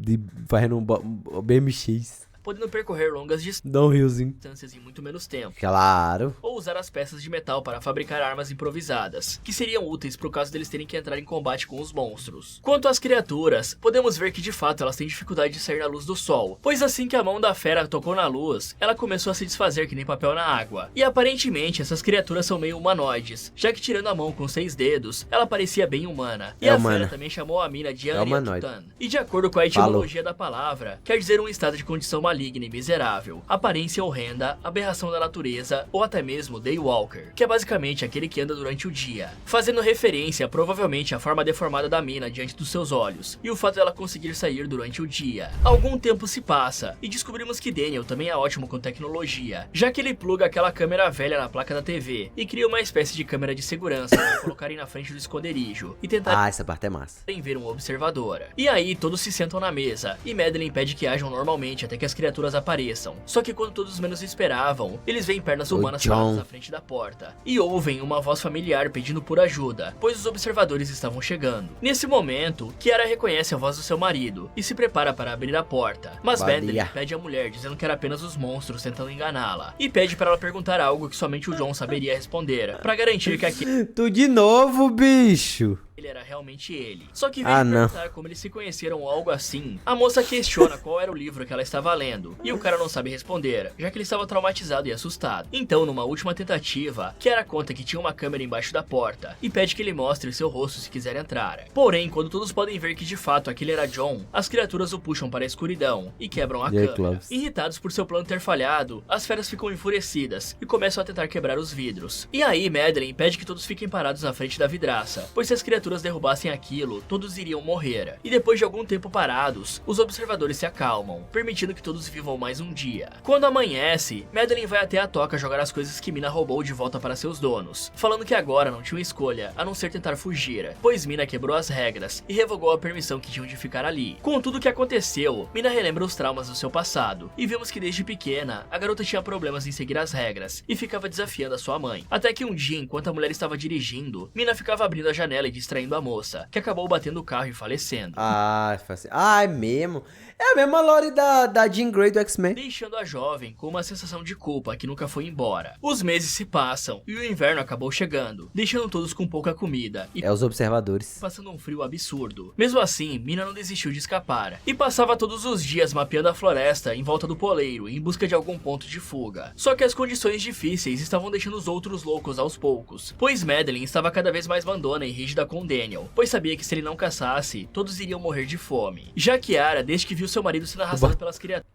fazendo um BMX. Podendo percorrer longas Dá um riozinho. distâncias em muito menos tempo. Claro. Ou usar as peças de metal para fabricar armas improvisadas, que seriam úteis pro caso deles terem que entrar em combate com os monstros. Quanto às criaturas, podemos ver que de fato elas têm dificuldade de sair na luz do sol, pois assim que a mão da fera tocou na luz, ela começou a se desfazer que nem papel na água. E aparentemente essas criaturas são meio humanoides, já que tirando a mão com 6 dedos, ela parecia bem humana. E É a humana. fera também chamou a mina de humanoide. Anriatutan. E de acordo com a etimologia da palavra, quer dizer um estado de condição maligna e miserável, aparência horrenda, aberração da natureza ou até mesmo Daywalker, que é basicamente aquele que anda durante o dia, fazendo referência provavelmente à forma deformada da mina diante dos seus olhos e o fato dela conseguir sair durante o dia. Algum tempo se passa e descobrimos que Daniel também é ótimo com tecnologia, já que ele pluga aquela câmera velha na placa da TV e cria uma espécie de câmera de segurança para colocarem na frente do esconderijo e tentar Essa parte é massa. ver um observador. E aí todos se sentam na mesa e Madeline pede que ajam normalmente até que as criaturas apareçam. Só que quando todos menos esperavam, eles veem pernas humanas paradas na frente da porta e ouvem uma voz familiar pedindo por ajuda, pois os observadores estavam chegando. Nesse momento, Kiara reconhece a voz do seu marido e se prepara para abrir a porta, mas Madeline pede à mulher dizendo que era apenas os monstros tentando enganá-la e pede para ela perguntar algo que somente o John saberia responder, para garantir que aquele Tu de novo, bicho. ele era realmente ele. Só que Ah, veio não. perguntar como eles se conheceram ou algo assim. A moça questiona qual era o livro que ela estava lendo, e o cara não sabe responder, já que ele estava traumatizado e assustado. Então, numa última tentativa, Kiara conta que tinha uma câmera embaixo da porta, e pede que ele mostre seu rosto se quiser entrar. Porém, quando todos podem ver que de fato aquele era John, as criaturas o puxam para a escuridão, e quebram a E aí, câmera. Clóvis? Irritados por seu plano ter falhado, as feras ficam enfurecidas, e começam a tentar quebrar os vidros. E aí, Madeleine pede que todos fiquem parados na frente da vidraça, pois se as criaturas derrubassem aquilo, todos iriam morrer. E depois de algum tempo parados, os observadores se acalmam, permitindo que todos vivam mais um dia. Quando amanhece, Madeleine vai até a toca jogar as coisas que Mina roubou de volta para seus donos, falando que agora não tinham escolha a não ser tentar fugir, pois Mina quebrou as regras e revogou a permissão que tinham de ficar ali. Com tudo o que aconteceu, Mina relembra os traumas do seu passado, e vemos que desde pequena, a garota tinha problemas em seguir as regras, e ficava desafiando a sua mãe. Até que um dia, enquanto a mulher estava dirigindo, Mina ficava abrindo a janela e distraindo a moça, que acabou batendo o carro e falecendo. É mesmo. É a mesma lore da Jean Grey do X-Men. Deixando a jovem com uma sensação de culpa que nunca foi embora. Os meses se passam e o inverno acabou chegando, deixando todos com pouca comida e É os observadores. passando um frio absurdo. Mesmo assim, Mina não desistiu de escapar e passava todos os dias mapeando a floresta em volta do poleiro em busca de algum ponto de fuga. Só que as condições difíceis estavam deixando os outros loucos aos poucos, pois Madeleine estava cada vez mais mandona e rígida com Daniel, pois sabia que se ele não caçasse, todos iriam morrer de fome. Já Kiara, desde que viu seu marido sendo arrastado pelas criaturas,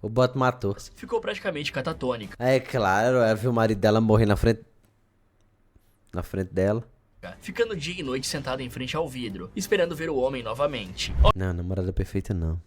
O Boto matou. ficou praticamente catatônica. É claro, ela viu o marido dela morrer na frente dela. Ficando dia e noite sentada em frente ao vidro, esperando ver o homem novamente. Não, namorada perfeita não.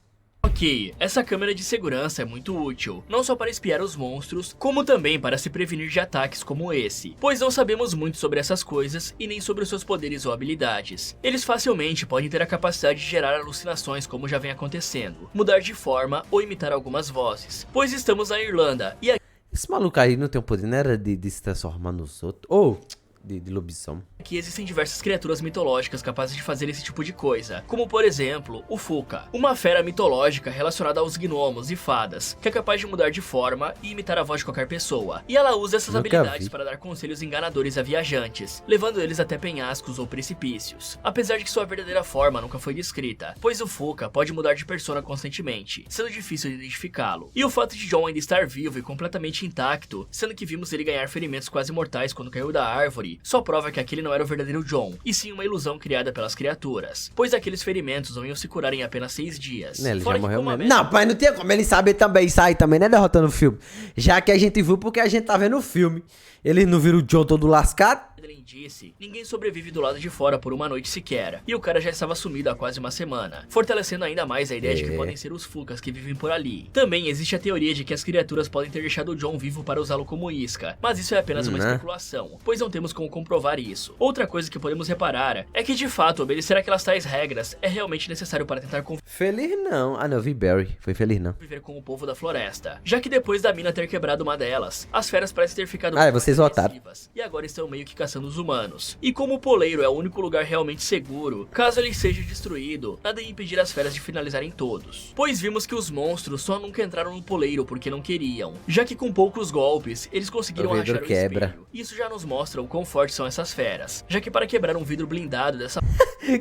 Ok, essa câmera de segurança é muito útil, não só para espiar os monstros, como também para se prevenir de ataques como esse, pois não sabemos muito sobre essas coisas e nem sobre os seus poderes ou habilidades. Eles facilmente podem ter a capacidade de gerar alucinações como já vem acontecendo, mudar de forma ou imitar algumas vozes, pois estamos na Irlanda e Esse maluco aí não tem o poder, não era de se transformar nos outros? Ou de lobisomem. aqui existem diversas criaturas mitológicas capazes de fazer esse tipo de coisa, como por exemplo, o Fuka, uma fera mitológica relacionada aos gnomos e fadas, que é capaz de mudar de forma e imitar a voz de qualquer pessoa. E ela usa essas Nunca habilidades vi. para dar conselhos enganadores a viajantes, levando eles até penhascos ou precipícios, apesar de que sua verdadeira forma nunca foi descrita, pois o Fuka pode mudar de persona constantemente, sendo difícil de identificá-lo. E o fato de John ainda estar vivo e completamente intacto, sendo que vimos ele ganhar ferimentos quase mortais quando caiu da árvore, só prova que aquele não era o verdadeiro John, e sim uma ilusão criada pelas criaturas, pois aqueles ferimentos não iam se curar em apenas 6 dias. Né, ele Fora já que morreu como a mesmo. Não, pai, não tinha como ele saber também isso aí também, né, derrotando o filme. Já que a gente viu porque a gente tá vendo o filme. Ele não vira o John todo lascado? Madeleine disse, ninguém sobrevive do lado de fora por uma noite sequer, e o cara já estava sumido há quase uma semana, fortalecendo ainda mais a ideia de que podem ser os Fukas que vivem por ali. Também existe a teoria de que as criaturas podem ter deixado o John vivo para usá-lo como isca, mas isso é apenas uma especulação, pois não temos como comprovar isso. Outra coisa que podemos reparar é que de fato obedecer aquelas tais regras é realmente necessário para tentar Feliz não. Ah, não, eu vi Barry. Foi feliz não. viver com o povo da floresta, já que depois da mina ter quebrado uma delas, as feras parecem ter ficado Ah, muito vocês mais votaram. agressivas, e agora estão meio que caçando os humanos. E como o poleiro é o único lugar realmente seguro, caso ele seja destruído, nada ia impedir as feras de finalizarem todos. Pois vimos que os monstros só nunca entraram no poleiro porque não queriam, já que com poucos golpes, eles conseguiram O vidro rachar o quebra. espelho. Isso já nos mostra o quão fortes são essas feras, já que para quebrar um vidro blindado dessa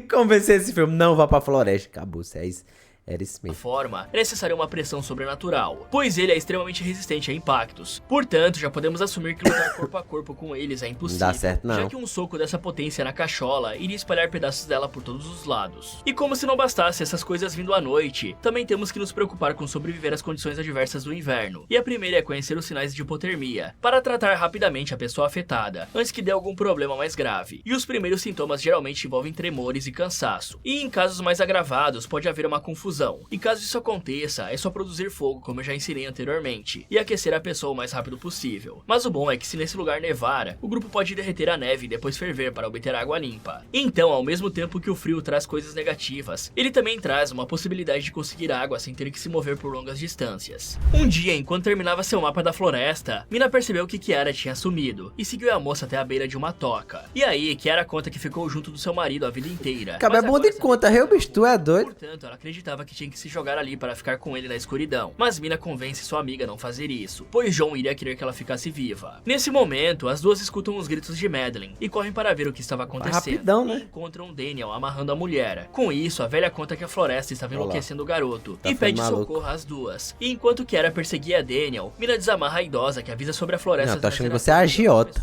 Convencer esse filme, não vá pra floresta. Acabou, é isso. Era isso mesmo. forma, é necessária uma pressão sobrenatural, pois ele é extremamente resistente a impactos. Portanto, já podemos assumir que lutar corpo a corpo com eles é impossível, Não dá certo, não. já que um soco dessa potência na cachola iria espalhar pedaços dela por todos os lados. E como se não bastasse essas coisas vindo à noite, também temos que nos preocupar com sobreviver às condições adversas do inverno. E a primeira é conhecer os sinais de hipotermia, para tratar rapidamente a pessoa afetada, antes que dê algum problema mais grave. E os primeiros sintomas geralmente envolvem tremores e cansaço. E em casos mais agravados, pode haver uma confusão. E caso isso aconteça, é só produzir fogo, como eu já ensinei anteriormente, e aquecer a pessoa o mais rápido possível. Mas o bom é que se nesse lugar nevar, o grupo pode derreter a neve e depois ferver para obter água limpa. Então, ao mesmo tempo que o frio traz coisas negativas, ele também traz uma possibilidade de conseguir água sem ter que se mover por longas distâncias. Um dia, enquanto terminava seu mapa da floresta, Mina percebeu que Kiara tinha sumido, e seguiu a moça até a beira de uma toca. E aí, Kiara conta que ficou junto do seu marido a vida inteira. Acaba é Mas bom agora de conta, viu, bicho? Tu é doido? Portanto, ela acreditava falava que tinha que se jogar ali para ficar com ele na escuridão, mas Mina convence sua amiga a não fazer isso, pois John iria querer que ela ficasse viva. Nesse momento, as duas escutam os gritos de Madeline e correm para ver o que estava acontecendo. Rapidão, né? E encontram Daniel amarrando a mulher. Com isso, a velha conta que a floresta estava enlouquecendo o garoto e pede socorro às duas. E enquanto Kara perseguia Daniel, Mina desamarra a idosa que avisa sobre a floresta. Não, tô achando que você é agiota.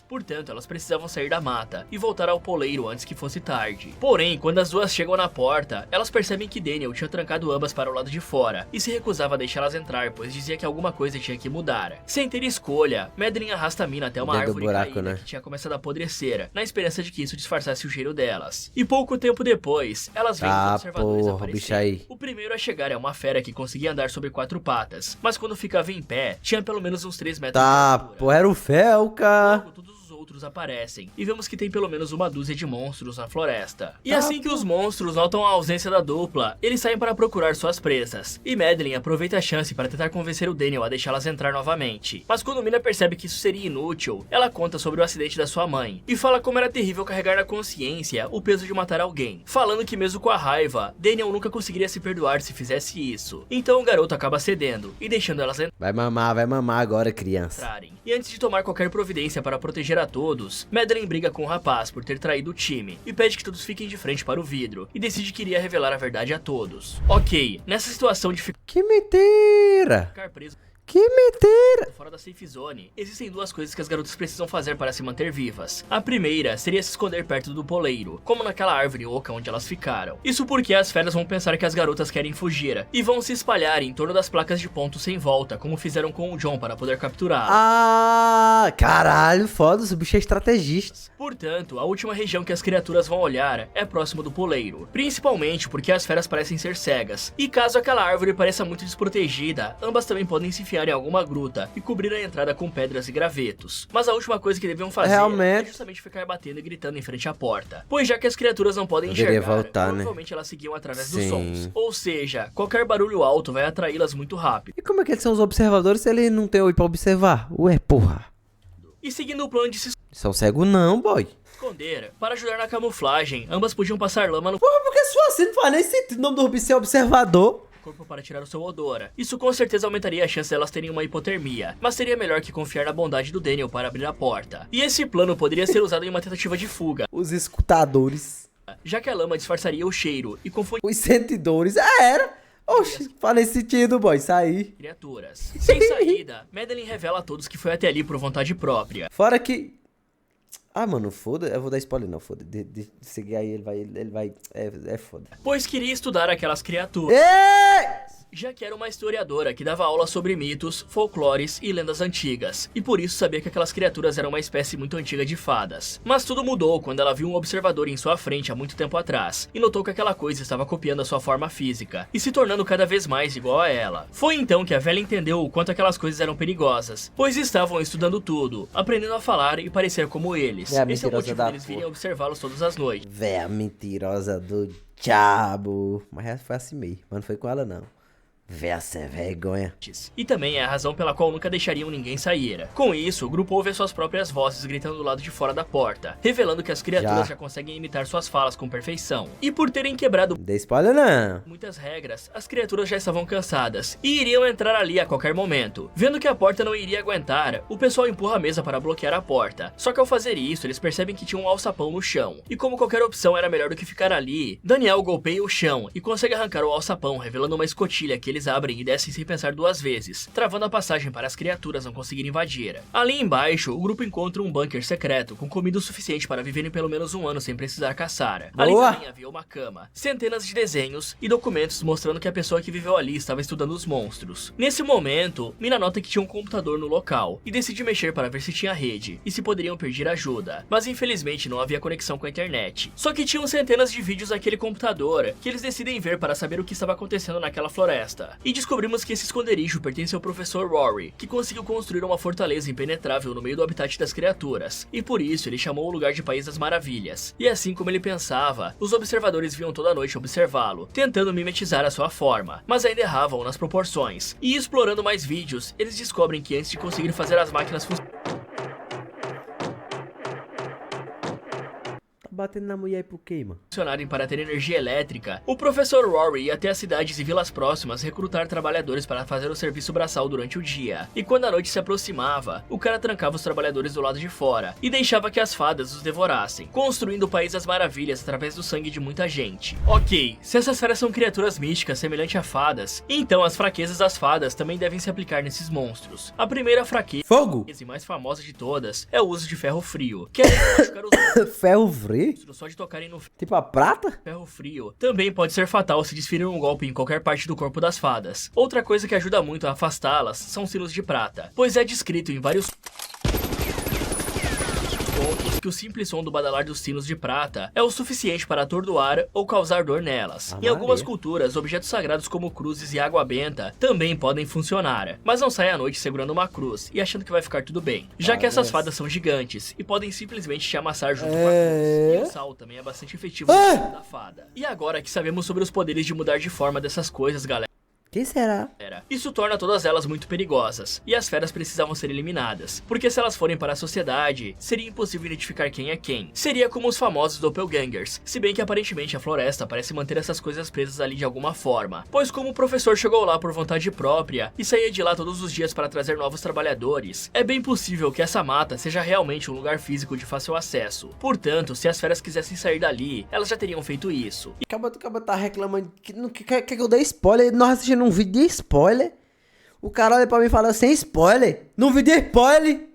Portanto, elas precisavam sair da mata e voltar ao poleiro antes que fosse tarde. Porém, quando as duas chegam na porta, elas percebem que Daniel tinha trancado ambas para o lado de fora e se recusava a deixá-las entrar, pois dizia que alguma coisa tinha que mudar. Sem ter escolha, Madeline arrasta a Mina até uma árvore caída, né, que tinha começado a apodrecer, na esperança de que isso disfarçasse o cheiro delas. E pouco tempo depois, elas veem os observadores aparecerem. O primeiro a chegar é uma fera que conseguia andar sobre 4 patas, mas quando ficava em pé, tinha pelo menos uns 3 metros de altura. Pô, era o Felca. Logo, todos os outros aparecem, e vemos que tem pelo menos uma dúzia de monstros na floresta. E assim que os monstros notam a ausência da dupla, eles saem para procurar suas presas, e Madeline aproveita a chance para tentar convencer o Daniel a deixá-las entrar novamente. Mas quando Mina percebe que isso seria inútil, ela conta sobre o acidente da sua mãe, e fala como era terrível carregar na consciência o peso de matar alguém, falando que mesmo com a raiva, Daniel nunca conseguiria se perdoar se fizesse isso. Então o garoto acaba cedendo, e deixando elas vai mamar agora, criança. E antes de tomar qualquer providência para proteger a todos, Madeline briga com o rapaz por ter traído o time e pede que todos fiquem de frente para o vidro e decide que iria revelar a verdade a todos. Ok, nessa situação de que mentira! Ficar preso que mentira! Fora da safe zone, existem duas coisas que as garotas precisam fazer para se manter vivas. A primeira seria se esconder perto do poleiro, como naquela árvore oca onde elas ficaram. Isso porque as feras vão pensar que as garotas querem fugir e vão se espalhar em torno das placas de ponto sem volta, como fizeram com o John para poder capturá-lo. Ah, caralho, foda, o bicho é estrategista. Portanto, a última região que as criaturas vão olhar é próximo do poleiro, principalmente porque as feras parecem ser cegas, e caso aquela árvore pareça muito desprotegida, ambas também podem se enfiar em alguma gruta e cobrir a entrada com pedras e gravetos. Mas a última coisa que deviam fazer é justamente ficar batendo e gritando em frente à porta, pois já que as criaturas não podem enxergar, provavelmente elas seguiam através dos sons. Ou seja, qualquer barulho alto vai atraí-las muito rápido. E como é que eles são os observadores se ele não tem olho pra observar? Ué, porra. E seguindo o plano de se são cego não, boy. esconder, para ajudar na camuflagem, ambas podiam passar lama no porra, porque se for assim, não faz nem sentido o nome do Rubi ser observador. Corpo para tirar o seu odor. Isso com certeza aumentaria a chance de elas terem uma hipotermia, mas seria melhor que confiar na bondade do Daniel para abrir a porta. E esse plano poderia ser usado em uma tentativa de fuga. Os escutadores. Já que a lama disfarçaria o cheiro e confundir os sentidores. Era. Oxi, faz sentido, boy, sair. Criaturas. Sem saída, Madeline revela a todos que foi até ali por vontade própria. Fora que... Ah, mano, foda, eu vou dar spoiler não, foda. De seguir aí, ele vai, é foda. Pois queria estudar aquelas criaturas. Já que era uma historiadora que dava aula sobre mitos, folclores e lendas antigas, e por isso sabia que aquelas criaturas eram uma espécie muito antiga de fadas. Mas tudo mudou quando ela viu um observador em sua frente há muito tempo atrás, e notou que aquela coisa estava copiando a sua forma física, e se tornando cada vez mais igual a ela. Foi então que a velha entendeu o quanto aquelas coisas eram perigosas, pois estavam estudando tudo, aprendendo a falar e parecer como eles. Esse é o motivo deles virem observá-los todas as noites. Véia mentirosa do diabo. Mas foi assim mesmo, mas não foi com ela não. Véia sem vergonha. E também é a razão pela qual nunca deixariam ninguém sair. Com isso, o grupo ouve as suas próprias vozes gritando do lado de fora da porta, revelando que as criaturas já conseguem imitar suas falas com perfeição. E por terem quebrado dê spoiler não. muitas regras, as criaturas já estavam cansadas e iriam entrar ali a qualquer momento. Vendo que a porta não iria aguentar, o pessoal empurra a mesa para bloquear a porta. Só que ao fazer isso, eles percebem que tinha um alçapão no chão. E como qualquer opção era melhor do que ficar ali, Daniel golpeia o chão e consegue arrancar o alçapão, revelando uma escotilha que eles abrem e descem sem pensar duas vezes, travando a passagem para as criaturas não conseguirem invadir. Ali embaixo, o grupo encontra um bunker secreto com comida o suficiente para viverem pelo menos um ano sem precisar caçar. Ali também havia uma cama, centenas de desenhos e documentos mostrando que a pessoa que viveu ali estava estudando os monstros. Nesse momento, Mina nota que tinha um computador no local e decide mexer para ver se tinha rede e se poderiam pedir ajuda, mas infelizmente não havia conexão com a internet. Só que tinham centenas de vídeos naquele computador que eles decidem ver para saber o que estava acontecendo naquela floresta. E descobrimos que esse esconderijo pertence ao professor Rory, que conseguiu construir uma fortaleza impenetrável no meio do habitat das criaturas, e por isso ele chamou o lugar de País das Maravilhas. E assim como ele pensava, os observadores vinham toda noite observá-lo, tentando mimetizar a sua forma, mas ainda erravam nas proporções. E explorando mais vídeos, eles descobrem que antes de conseguir fazer as máquinas funcionarem, batendo na mulher por quê, mano? Funcionarem para ter energia elétrica, o professor Rory ia até as cidades e vilas próximas recrutar trabalhadores para fazer o serviço braçal durante o dia. E quando a noite se aproximava, o cara trancava os trabalhadores do lado de fora e deixava que as fadas os devorassem, construindo o País das Maravilhas através do sangue de muita gente. Ok, se essas feras são criaturas místicas semelhantes a fadas, então as fraquezas das fadas também devem se aplicar nesses monstros. A primeira fraqueza Fogo! e mais famosa de todas é o uso de ferro frio, que além de machucar os Ferro frio? monstros só de tocarem no Tipo a prata? ferro frio, também pode ser fatal se desferir um golpe em qualquer parte do corpo das fadas. Outra coisa que ajuda muito a afastá-las são sinos de prata, pois é descrito em vários pontos que o simples som do badalar dos sinos de prata é o suficiente para atordoar ou causar dor nelas. Em algumas culturas, objetos sagrados como cruzes e água benta também podem funcionar, mas não saia à noite segurando uma cruz e achando que vai ficar tudo bem, já que essas fadas são gigantes e podem simplesmente te amassar junto com a cruz. E o sal também é bastante efetivo no corpo da fada. E agora que sabemos sobre os poderes de mudar de forma dessas coisas, galera, Quem será? isso torna todas elas muito perigosas, e as feras precisavam ser eliminadas, porque se elas forem para a sociedade, seria impossível identificar quem é quem. Seria como os famosos doppelgangers, se bem que aparentemente a floresta parece manter essas coisas presas ali de alguma forma, pois como o professor chegou lá por vontade própria e saía de lá todos os dias para trazer novos trabalhadores, é bem possível que essa mata seja realmente um lugar físico de fácil acesso. Portanto, se as feras quisessem sair dali, elas já teriam feito isso. Acaba tá reclamando que quer que eu dê spoiler. Nós assistindo um vídeo de spoiler. O cara olha pra mim e fala sem spoiler. Num vídeo de spoiler.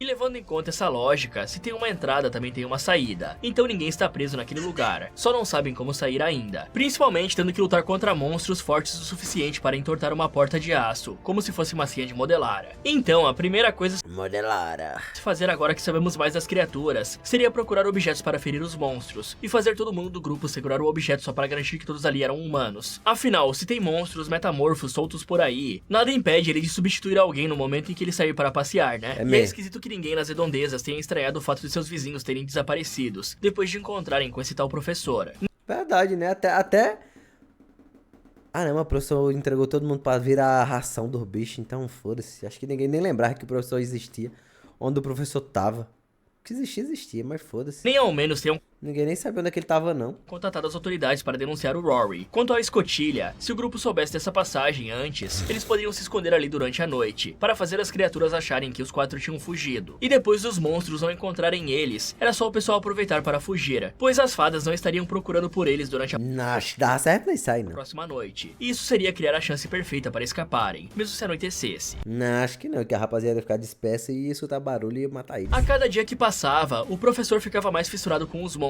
E levando em conta essa lógica, se tem uma entrada, também tem uma saída. Então ninguém está preso naquele lugar, só não sabem como sair ainda. Principalmente tendo que lutar contra monstros fortes o suficiente para entortar uma porta de aço, como se fosse massinha de modelar. Então a primeira coisa Modelara. a se fazer agora que sabemos mais das criaturas, seria procurar objetos para ferir os monstros, e fazer todo mundo do grupo segurar o objeto só para garantir que todos ali eram humanos. Afinal, se tem monstros metamorfos soltos por aí, nada impede ele de substituir alguém no momento em que ele sair para passear, né? E é esquisito que ninguém nas redondezas tenha estranhado o fato de seus vizinhos terem desaparecidos, depois de encontrarem com esse tal professor. Verdade, né? Até... Ah, não, o professor entregou todo mundo pra virar a ração dos bichos, então foda-se. Acho que ninguém nem lembrava que o professor existia, onde o professor tava. Que existia, mas foda-se. Nem ao menos tenham Ninguém nem sabia onde é que ele tava, não. contatado as autoridades para denunciar o Rory. Quanto à escotilha, se o grupo soubesse dessa passagem antes, eles poderiam se esconder ali durante a noite, para fazer as criaturas acharem que os quatro tinham fugido. E depois dos monstros não encontrarem eles, era só o pessoal aproveitar para fugir, pois as fadas não estariam procurando por eles durante a Não, acho que dava certo nem sai, não. próxima noite. E isso seria criar a chance perfeita para escaparem, mesmo se anoitecesse. Não, acho que não, que a rapaziada ia ficar dispersa e ia escutar barulho e ia matar eles. A cada dia que passava, o professor ficava mais fissurado com os monstros,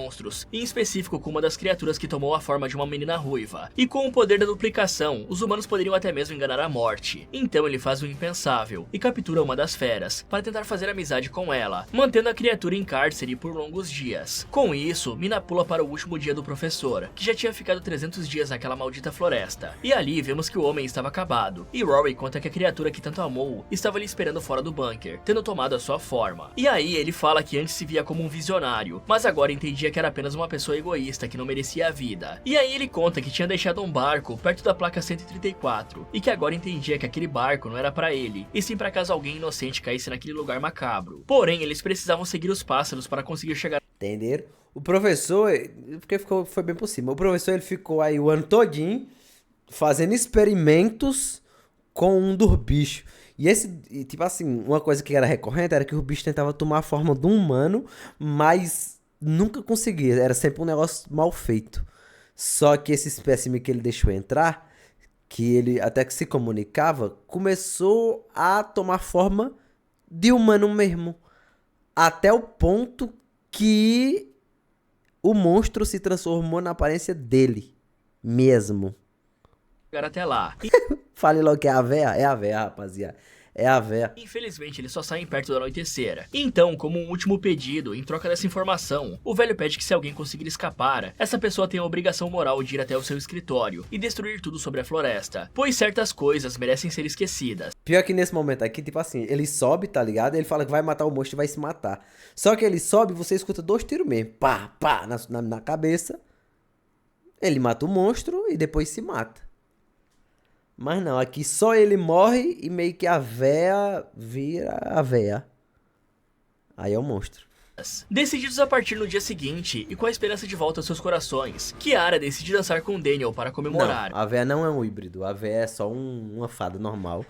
em específico com uma das criaturas que tomou a forma de uma menina ruiva. E com o poder da duplicação, os humanos poderiam até mesmo enganar a morte. Então ele faz o impensável e captura uma das feras, para tentar fazer amizade com ela, mantendo a criatura em cárcere por longos dias. Com isso, Mina pula para o último dia do professor, que já tinha ficado 300 dias naquela maldita floresta. E ali vemos que o homem estava acabado, e Rory conta que a criatura que tanto amou estava ali esperando fora do bunker, tendo tomado a sua forma. E aí ele fala que antes se via como um visionário, mas agora entendia que era apenas uma pessoa egoísta que não merecia a vida. E aí ele conta que tinha deixado um barco perto da placa 134 e que agora entendia que aquele barco não era pra ele, e sim pra caso alguém inocente caísse naquele lugar macabro. Porém, eles precisavam seguir os pássaros para conseguir chegar. Entenderam? O professor, porque foi bem por cima. O professor ele ficou aí o ano todinho fazendo experimentos com um dos bichos. E tipo assim, uma coisa que era recorrente era que o bicho tentava tomar a forma de um humano, mas nunca conseguia. Era sempre um negócio mal feito. Só que esse espécime que ele deixou entrar, que ele até que se comunicava, começou a tomar forma de humano mesmo. Até o ponto que o monstro se transformou na aparência dele mesmo. Até lá. Fale logo que é a véia, rapaziada. É a véia. Infelizmente, eles só saem perto do anoitecer. Então, como um último pedido, em troca dessa informação, o velho pede que se alguém conseguir escapar, essa pessoa tem a obrigação moral de ir até o seu escritório e destruir tudo sobre a floresta, pois certas coisas merecem ser esquecidas. Pior que nesse momento aqui, tipo assim, ele sobe, tá ligado? Ele fala que vai matar o monstro e vai se matar. Só que ele sobe e você escuta 2 tiros mesmo. Pá, pá, na cabeça. Ele mata o monstro e depois se mata. Mas não, aqui só ele morre e meio que a véia vira a véia. Aí é o monstro. Decididos a partir no dia seguinte e com a esperança de volta aos seus corações, Kiara decide dançar com Daniel para comemorar. Não, a véia não é um híbrido, a véia é só uma fada normal,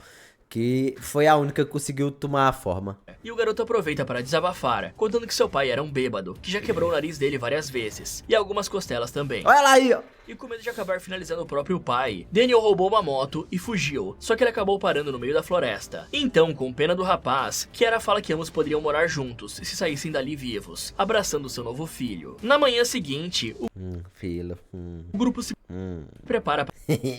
que foi a única que conseguiu tomar a forma. E o garoto aproveita para desabafar, contando que seu pai era um bêbado, que já quebrou o nariz dele várias vezes, e algumas costelas também. Olha lá aí, ó. E com medo de acabar finalizando o próprio pai, Daniel roubou uma moto e fugiu, só que ele acabou parando no meio da floresta. Então, com pena do rapaz, Kiara fala que ambos poderiam morar juntos, se saíssem dali vivos, abraçando seu novo filho. Na manhã seguinte, Filho. o grupo se prepara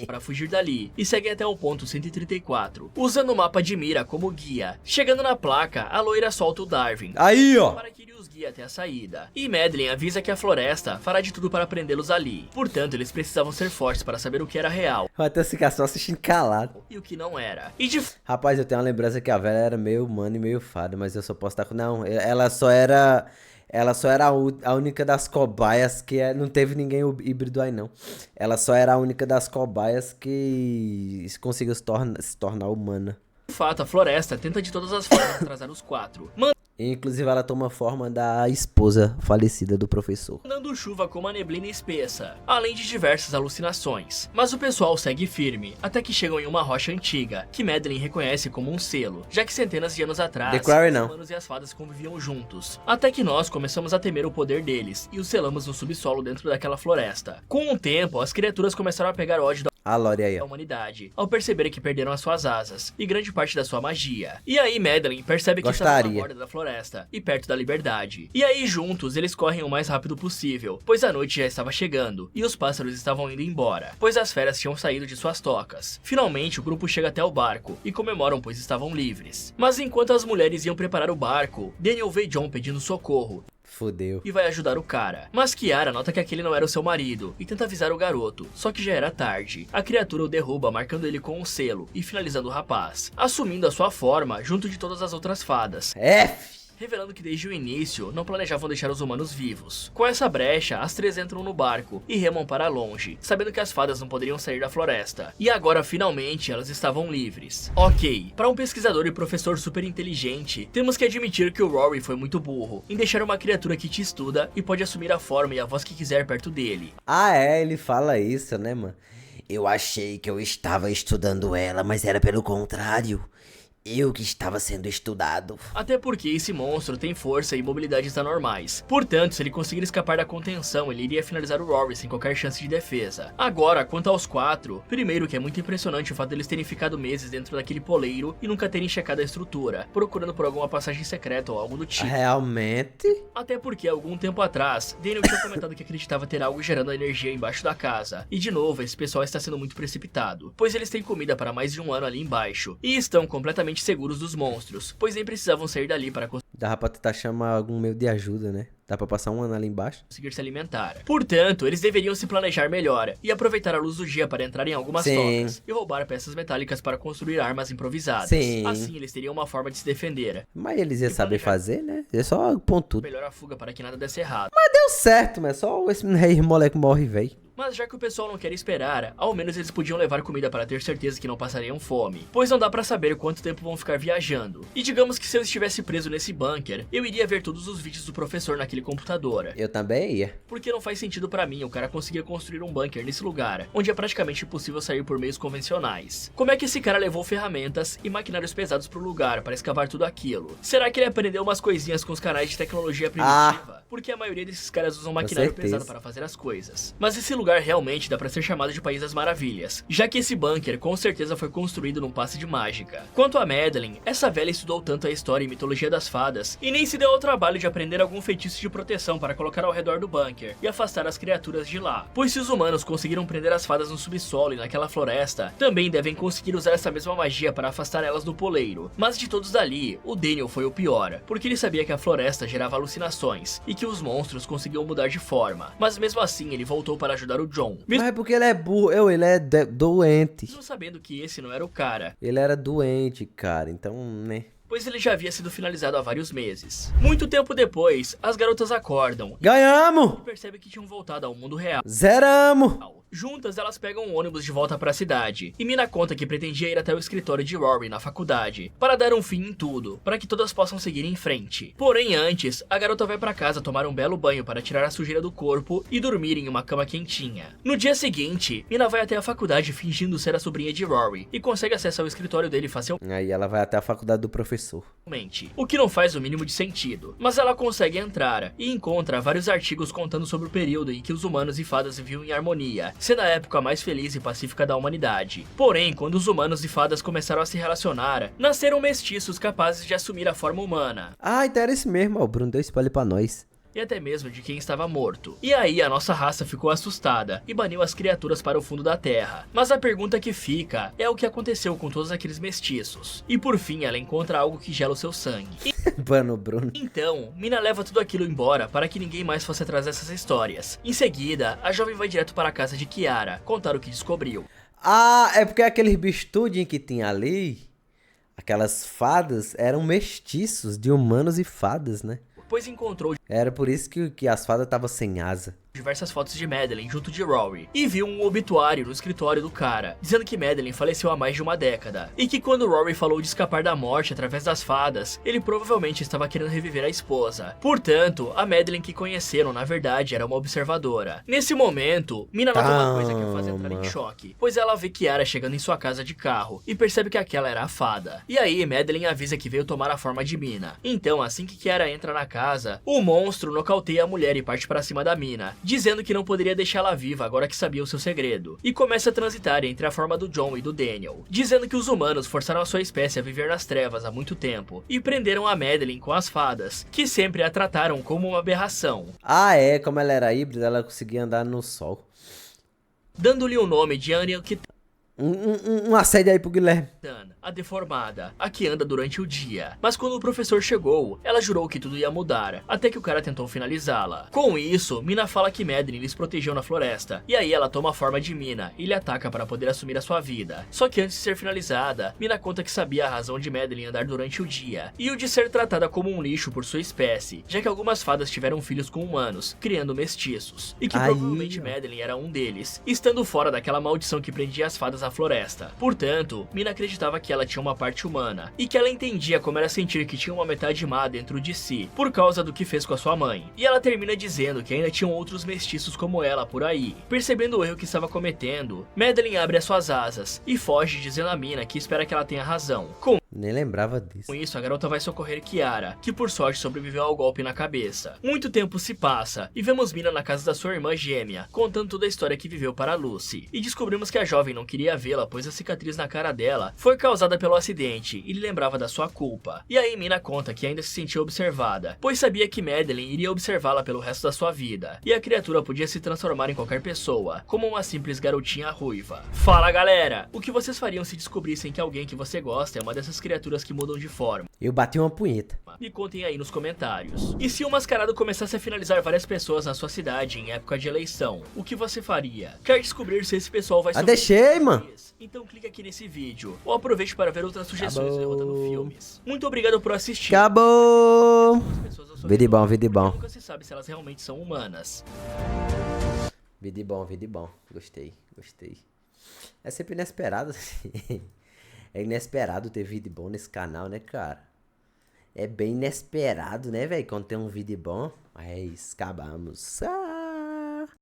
para fugir dali e segue até o ponto 134, usando o mapa de mira como guia. Chegando na placa, a loira solta o Darwin Aí, ó. para que ele os guie até a saída. E Madeline avisa que a floresta fará de tudo para prendê-los ali. Portanto, eles precisavam ser fortes para saber o que era real Vai até ficar só assistindo calado. e o que não era. E de Rapaz, eu tenho uma lembrança que a velha era meio humana e meio fada, mas eu só posso estar com... Não, ela só era a única das cobaias que não teve ninguém híbrido aí, não. Ela só era a única das cobaias que conseguiu se tornar humana. fato, a floresta tenta de todas as formas atrasar os quatro, Inclusive, ela toma forma da esposa falecida do professor. mandando chuva com uma neblina espessa, além de diversas alucinações. Mas o pessoal segue firme, até que chegam em uma rocha antiga, que Madeline reconhece como um selo, já que centenas de anos atrás, The Quarry os não. humanos e as fadas conviviam juntos. Até que nós começamos a temer o poder deles, e os selamos no subsolo dentro daquela floresta. Com o tempo, as criaturas começaram a pegar ódio A Lore aí, da ó. humanidade, ao perceberem que perderam as suas asas, e grande parte da sua magia. E aí Madeline percebe que está na Gostaria. borda da floresta, e perto da liberdade. E aí juntos eles correm o mais rápido possível, pois a noite já estava chegando, e os pássaros estavam indo embora, pois as feras tinham saído de suas tocas. Finalmente o grupo chega até o barco, e comemoram pois estavam livres. Mas enquanto as mulheres iam preparar o barco, Daniel vê John pedindo socorro, Fudeu. e vai ajudar o cara. Mas Kiara nota que aquele não era o seu marido e tenta avisar o garoto, só que já era tarde. A criatura o derruba, marcando ele com um selo e finalizando o rapaz, assumindo a sua forma junto de todas as outras fadas, revelando que desde o início não planejavam deixar os humanos vivos. Com essa brecha, as três entram no barco e remam para longe, sabendo que as fadas não poderiam sair da floresta. E agora, finalmente, elas estavam livres. Ok, para um pesquisador e professor super inteligente, temos que admitir que o Rory foi muito burro em deixar uma criatura que te estuda e pode assumir a forma e a voz que quiser perto dele. Ah, é, ele fala isso, né, mano? Eu achei que eu estava estudando ela, mas era pelo contrário. Eu que estava sendo estudado. Até porque esse monstro tem força e mobilidades anormais. Portanto, se ele conseguir escapar da contenção, ele iria finalizar o Rory sem qualquer chance de defesa. Agora, quanto aos quatro, primeiro que é muito impressionante o fato deles terem ficado meses dentro daquele poleiro e nunca terem checado a estrutura, procurando por alguma passagem secreta ou algo do tipo. Realmente? Até porque, algum tempo atrás, Daniel tinha comentado que acreditava ter algo gerando energia embaixo da casa. E de novo, esse pessoal está sendo muito precipitado, pois eles têm comida para mais de um ano ali embaixo, e estão completamente seguros dos monstros, pois nem precisavam sair dali para Dava pra tentar chamar algum meio de ajuda, né? Dá pra passar um ano ali embaixo? conseguir se alimentar. Portanto, eles deveriam se planejar melhor e aproveitar a luz do dia para entrar em algumas Sim. tocas e roubar peças metálicas para construir armas improvisadas. Sim. Assim, eles teriam uma forma de se defender. Mas eles iam saber planejar. fazer, né? É só pontudo. Melhor a fuga para que nada desse errado. Deu certo, mas só esse rei moleque morre, véi. Mas já que o pessoal não quer esperar, ao menos eles podiam levar comida para ter certeza que não passariam fome, pois não dá pra saber quanto tempo vão ficar viajando. E digamos que se eu estivesse preso nesse bunker, eu iria ver todos os vídeos do professor naquele computador. Eu também ia. Porque não faz sentido pra mim o cara conseguir construir um bunker nesse lugar, onde é praticamente impossível sair por meios convencionais. Como é que esse cara levou ferramentas e maquinários pesados pro lugar para escavar tudo aquilo? Será que ele aprendeu umas coisinhas com os canais de tecnologia primitiva? Porque a maioria desses caras usam maquinário certeza. pesado para fazer as coisas. Mas esse lugar realmente dá pra ser chamado de País das Maravilhas, já que esse bunker com certeza foi construído num passe de mágica. Quanto a Madeline, essa velha estudou tanto a história e mitologia das fadas e nem se deu ao trabalho de aprender algum feitiço de proteção para colocar ao redor do bunker e afastar as criaturas de lá. Pois se os humanos conseguiram prender as fadas no subsolo e naquela floresta, também devem conseguir usar essa mesma magia para afastar elas do poleiro. Mas de todos dali, o Daniel foi o pior, porque ele sabia que a floresta gerava alucinações e que os monstros conseguiam mudar de forma. Mas mesmo assim, ele voltou para ajudar o John, Mas é porque ele é burro. Ele é doente. mesmo sabendo que esse não era o cara, Ele era doente, cara. Então, né? pois ele já havia sido finalizado há vários meses. Muito tempo depois, as garotas acordam Ganhamos! e percebem que tinham voltado ao mundo real. Zeramos! Juntas, elas pegam um ônibus de volta para a cidade, e Mina conta que pretendia ir até o escritório de Rory na faculdade, para dar um fim em tudo, para que todas possam seguir em frente. Porém, antes, a garota vai para casa tomar um belo banho para tirar a sujeira do corpo e dormir em uma cama quentinha. No dia seguinte, Mina vai até a faculdade fingindo ser a sobrinha de Rory, e consegue acesso ao escritório dele facilmente. Aí ela vai até a faculdade do professor. O que não faz o mínimo de sentido, mas ela consegue entrar e encontra vários artigos contando sobre o período em que os humanos e fadas viviam em harmonia, sendo a época mais feliz e pacífica da humanidade. Porém, quando os humanos e fadas começaram a se relacionar, nasceram mestiços capazes de assumir a forma humana. Ah, então era esse mesmo, ó, o Bruno deu spoiler pra nós. E até mesmo de quem estava morto. E aí a nossa raça ficou assustada e baniu as criaturas para o fundo da terra. Mas a pergunta que fica é o que aconteceu com todos aqueles mestiços. E por fim ela encontra algo que gela o seu sangue. Mano, Bruno. Então, Mina leva tudo aquilo embora para que ninguém mais fosse atrás dessas histórias. Em seguida, a jovem vai direto para a casa de Kiara, contar o que descobriu. Ah, é porque aqueles bichos tudinho que tinha ali, aquelas fadas, eram mestiços de humanos e fadas, né? Pois encontrou Era por isso que as fadas estavam sem asa. diversas fotos de Madeline junto de Rory e viu um obituário no escritório do cara, dizendo que Madeline faleceu há mais de uma década e que quando Rory falou de escapar da morte através das fadas, ele provavelmente estava querendo reviver a esposa. Portanto, a Madeline que conheceram na verdade era uma observadora. Nesse momento, Mina nota uma coisa que a faz entrar em choque, pois ela vê Kiara chegando em sua casa de carro e percebe que aquela era a fada. E aí Madeline avisa que veio tomar a forma de Mina. Então, assim que Kiara entra na casa, o monstro nocauteia a mulher e parte para cima da Mina, dizendo que não poderia deixá-la viva agora que sabia o seu segredo, e começa a transitar entre a forma do John e do Daniel, dizendo que os humanos forçaram a sua espécie a viver nas trevas há muito tempo, e prenderam a Madeline com as fadas, que sempre a trataram como uma aberração. Ah, é, como ela era híbrida, ela conseguia andar no sol. Dando-lhe o nome de Aniel-Kitana, Um assédio aí pro Guilherme. a deformada, a que anda durante o dia. Mas quando o professor chegou, ela jurou que tudo ia mudar, até que o cara tentou finalizá-la. Com isso, Mina fala que Madeline lhes protegeu na floresta, e aí ela toma a forma de Mina e lhe ataca para poder assumir a sua vida. Só que antes de ser finalizada, Mina conta que sabia a razão de Madeline andar durante o dia, e o de ser tratada como um lixo por sua espécie, já que algumas fadas tiveram filhos com humanos, criando mestiços, e que provavelmente Madeline era um deles, estando fora daquela maldição que prendia as fadas à floresta. Portanto, Mina acreditava que ela tinha uma parte humana, e que ela entendia como era sentir que tinha uma metade má dentro de si, por causa do que fez com a sua mãe. E ela termina dizendo que ainda tinham outros mestiços como ela por aí. Percebendo o erro que estava cometendo, Madeline abre as suas asas e foge, dizendo a Mina que espera que ela tenha razão. Nem lembrava disso. Com isso, a garota vai socorrer Kiara, que por sorte sobreviveu ao golpe na cabeça. Muito tempo se passa, e vemos Mina na casa da sua irmã gêmea, contando toda a história que viveu para Lucy. E descobrimos que a jovem não queria vê-la, pois a cicatriz na cara dela foi causada pelo acidente, e lhe lembrava da sua culpa. E aí Mina conta que ainda se sentia observada, pois sabia que Madeline iria observá-la pelo resto da sua vida, e a criatura podia se transformar em qualquer pessoa, como uma simples garotinha ruiva. Fala galera, o que vocês fariam se descobrissem que alguém que você gosta é uma dessas criaturas que mudam de forma? Eu bati uma punheta. Me contem aí nos comentários. E se o mascarado começasse a finalizar várias pessoas na sua cidade em época de eleição, o que você faria? Quer descobrir se esse pessoal vai deixei, mano. Então clique aqui nesse vídeo, ou aproveite para ver outras sugestões derrotando filmes. Muito obrigado por assistir. Acabou! Vídeo bom, vídeo bom. Nunca se sabe se elas realmente são humanas. Vídeo bom, vídeo bom. Gostei, gostei. É sempre inesperado. É inesperado ter vídeo bom nesse canal, né, cara? É bem inesperado, né, velho? Quando tem um vídeo bom. Mas acabamos.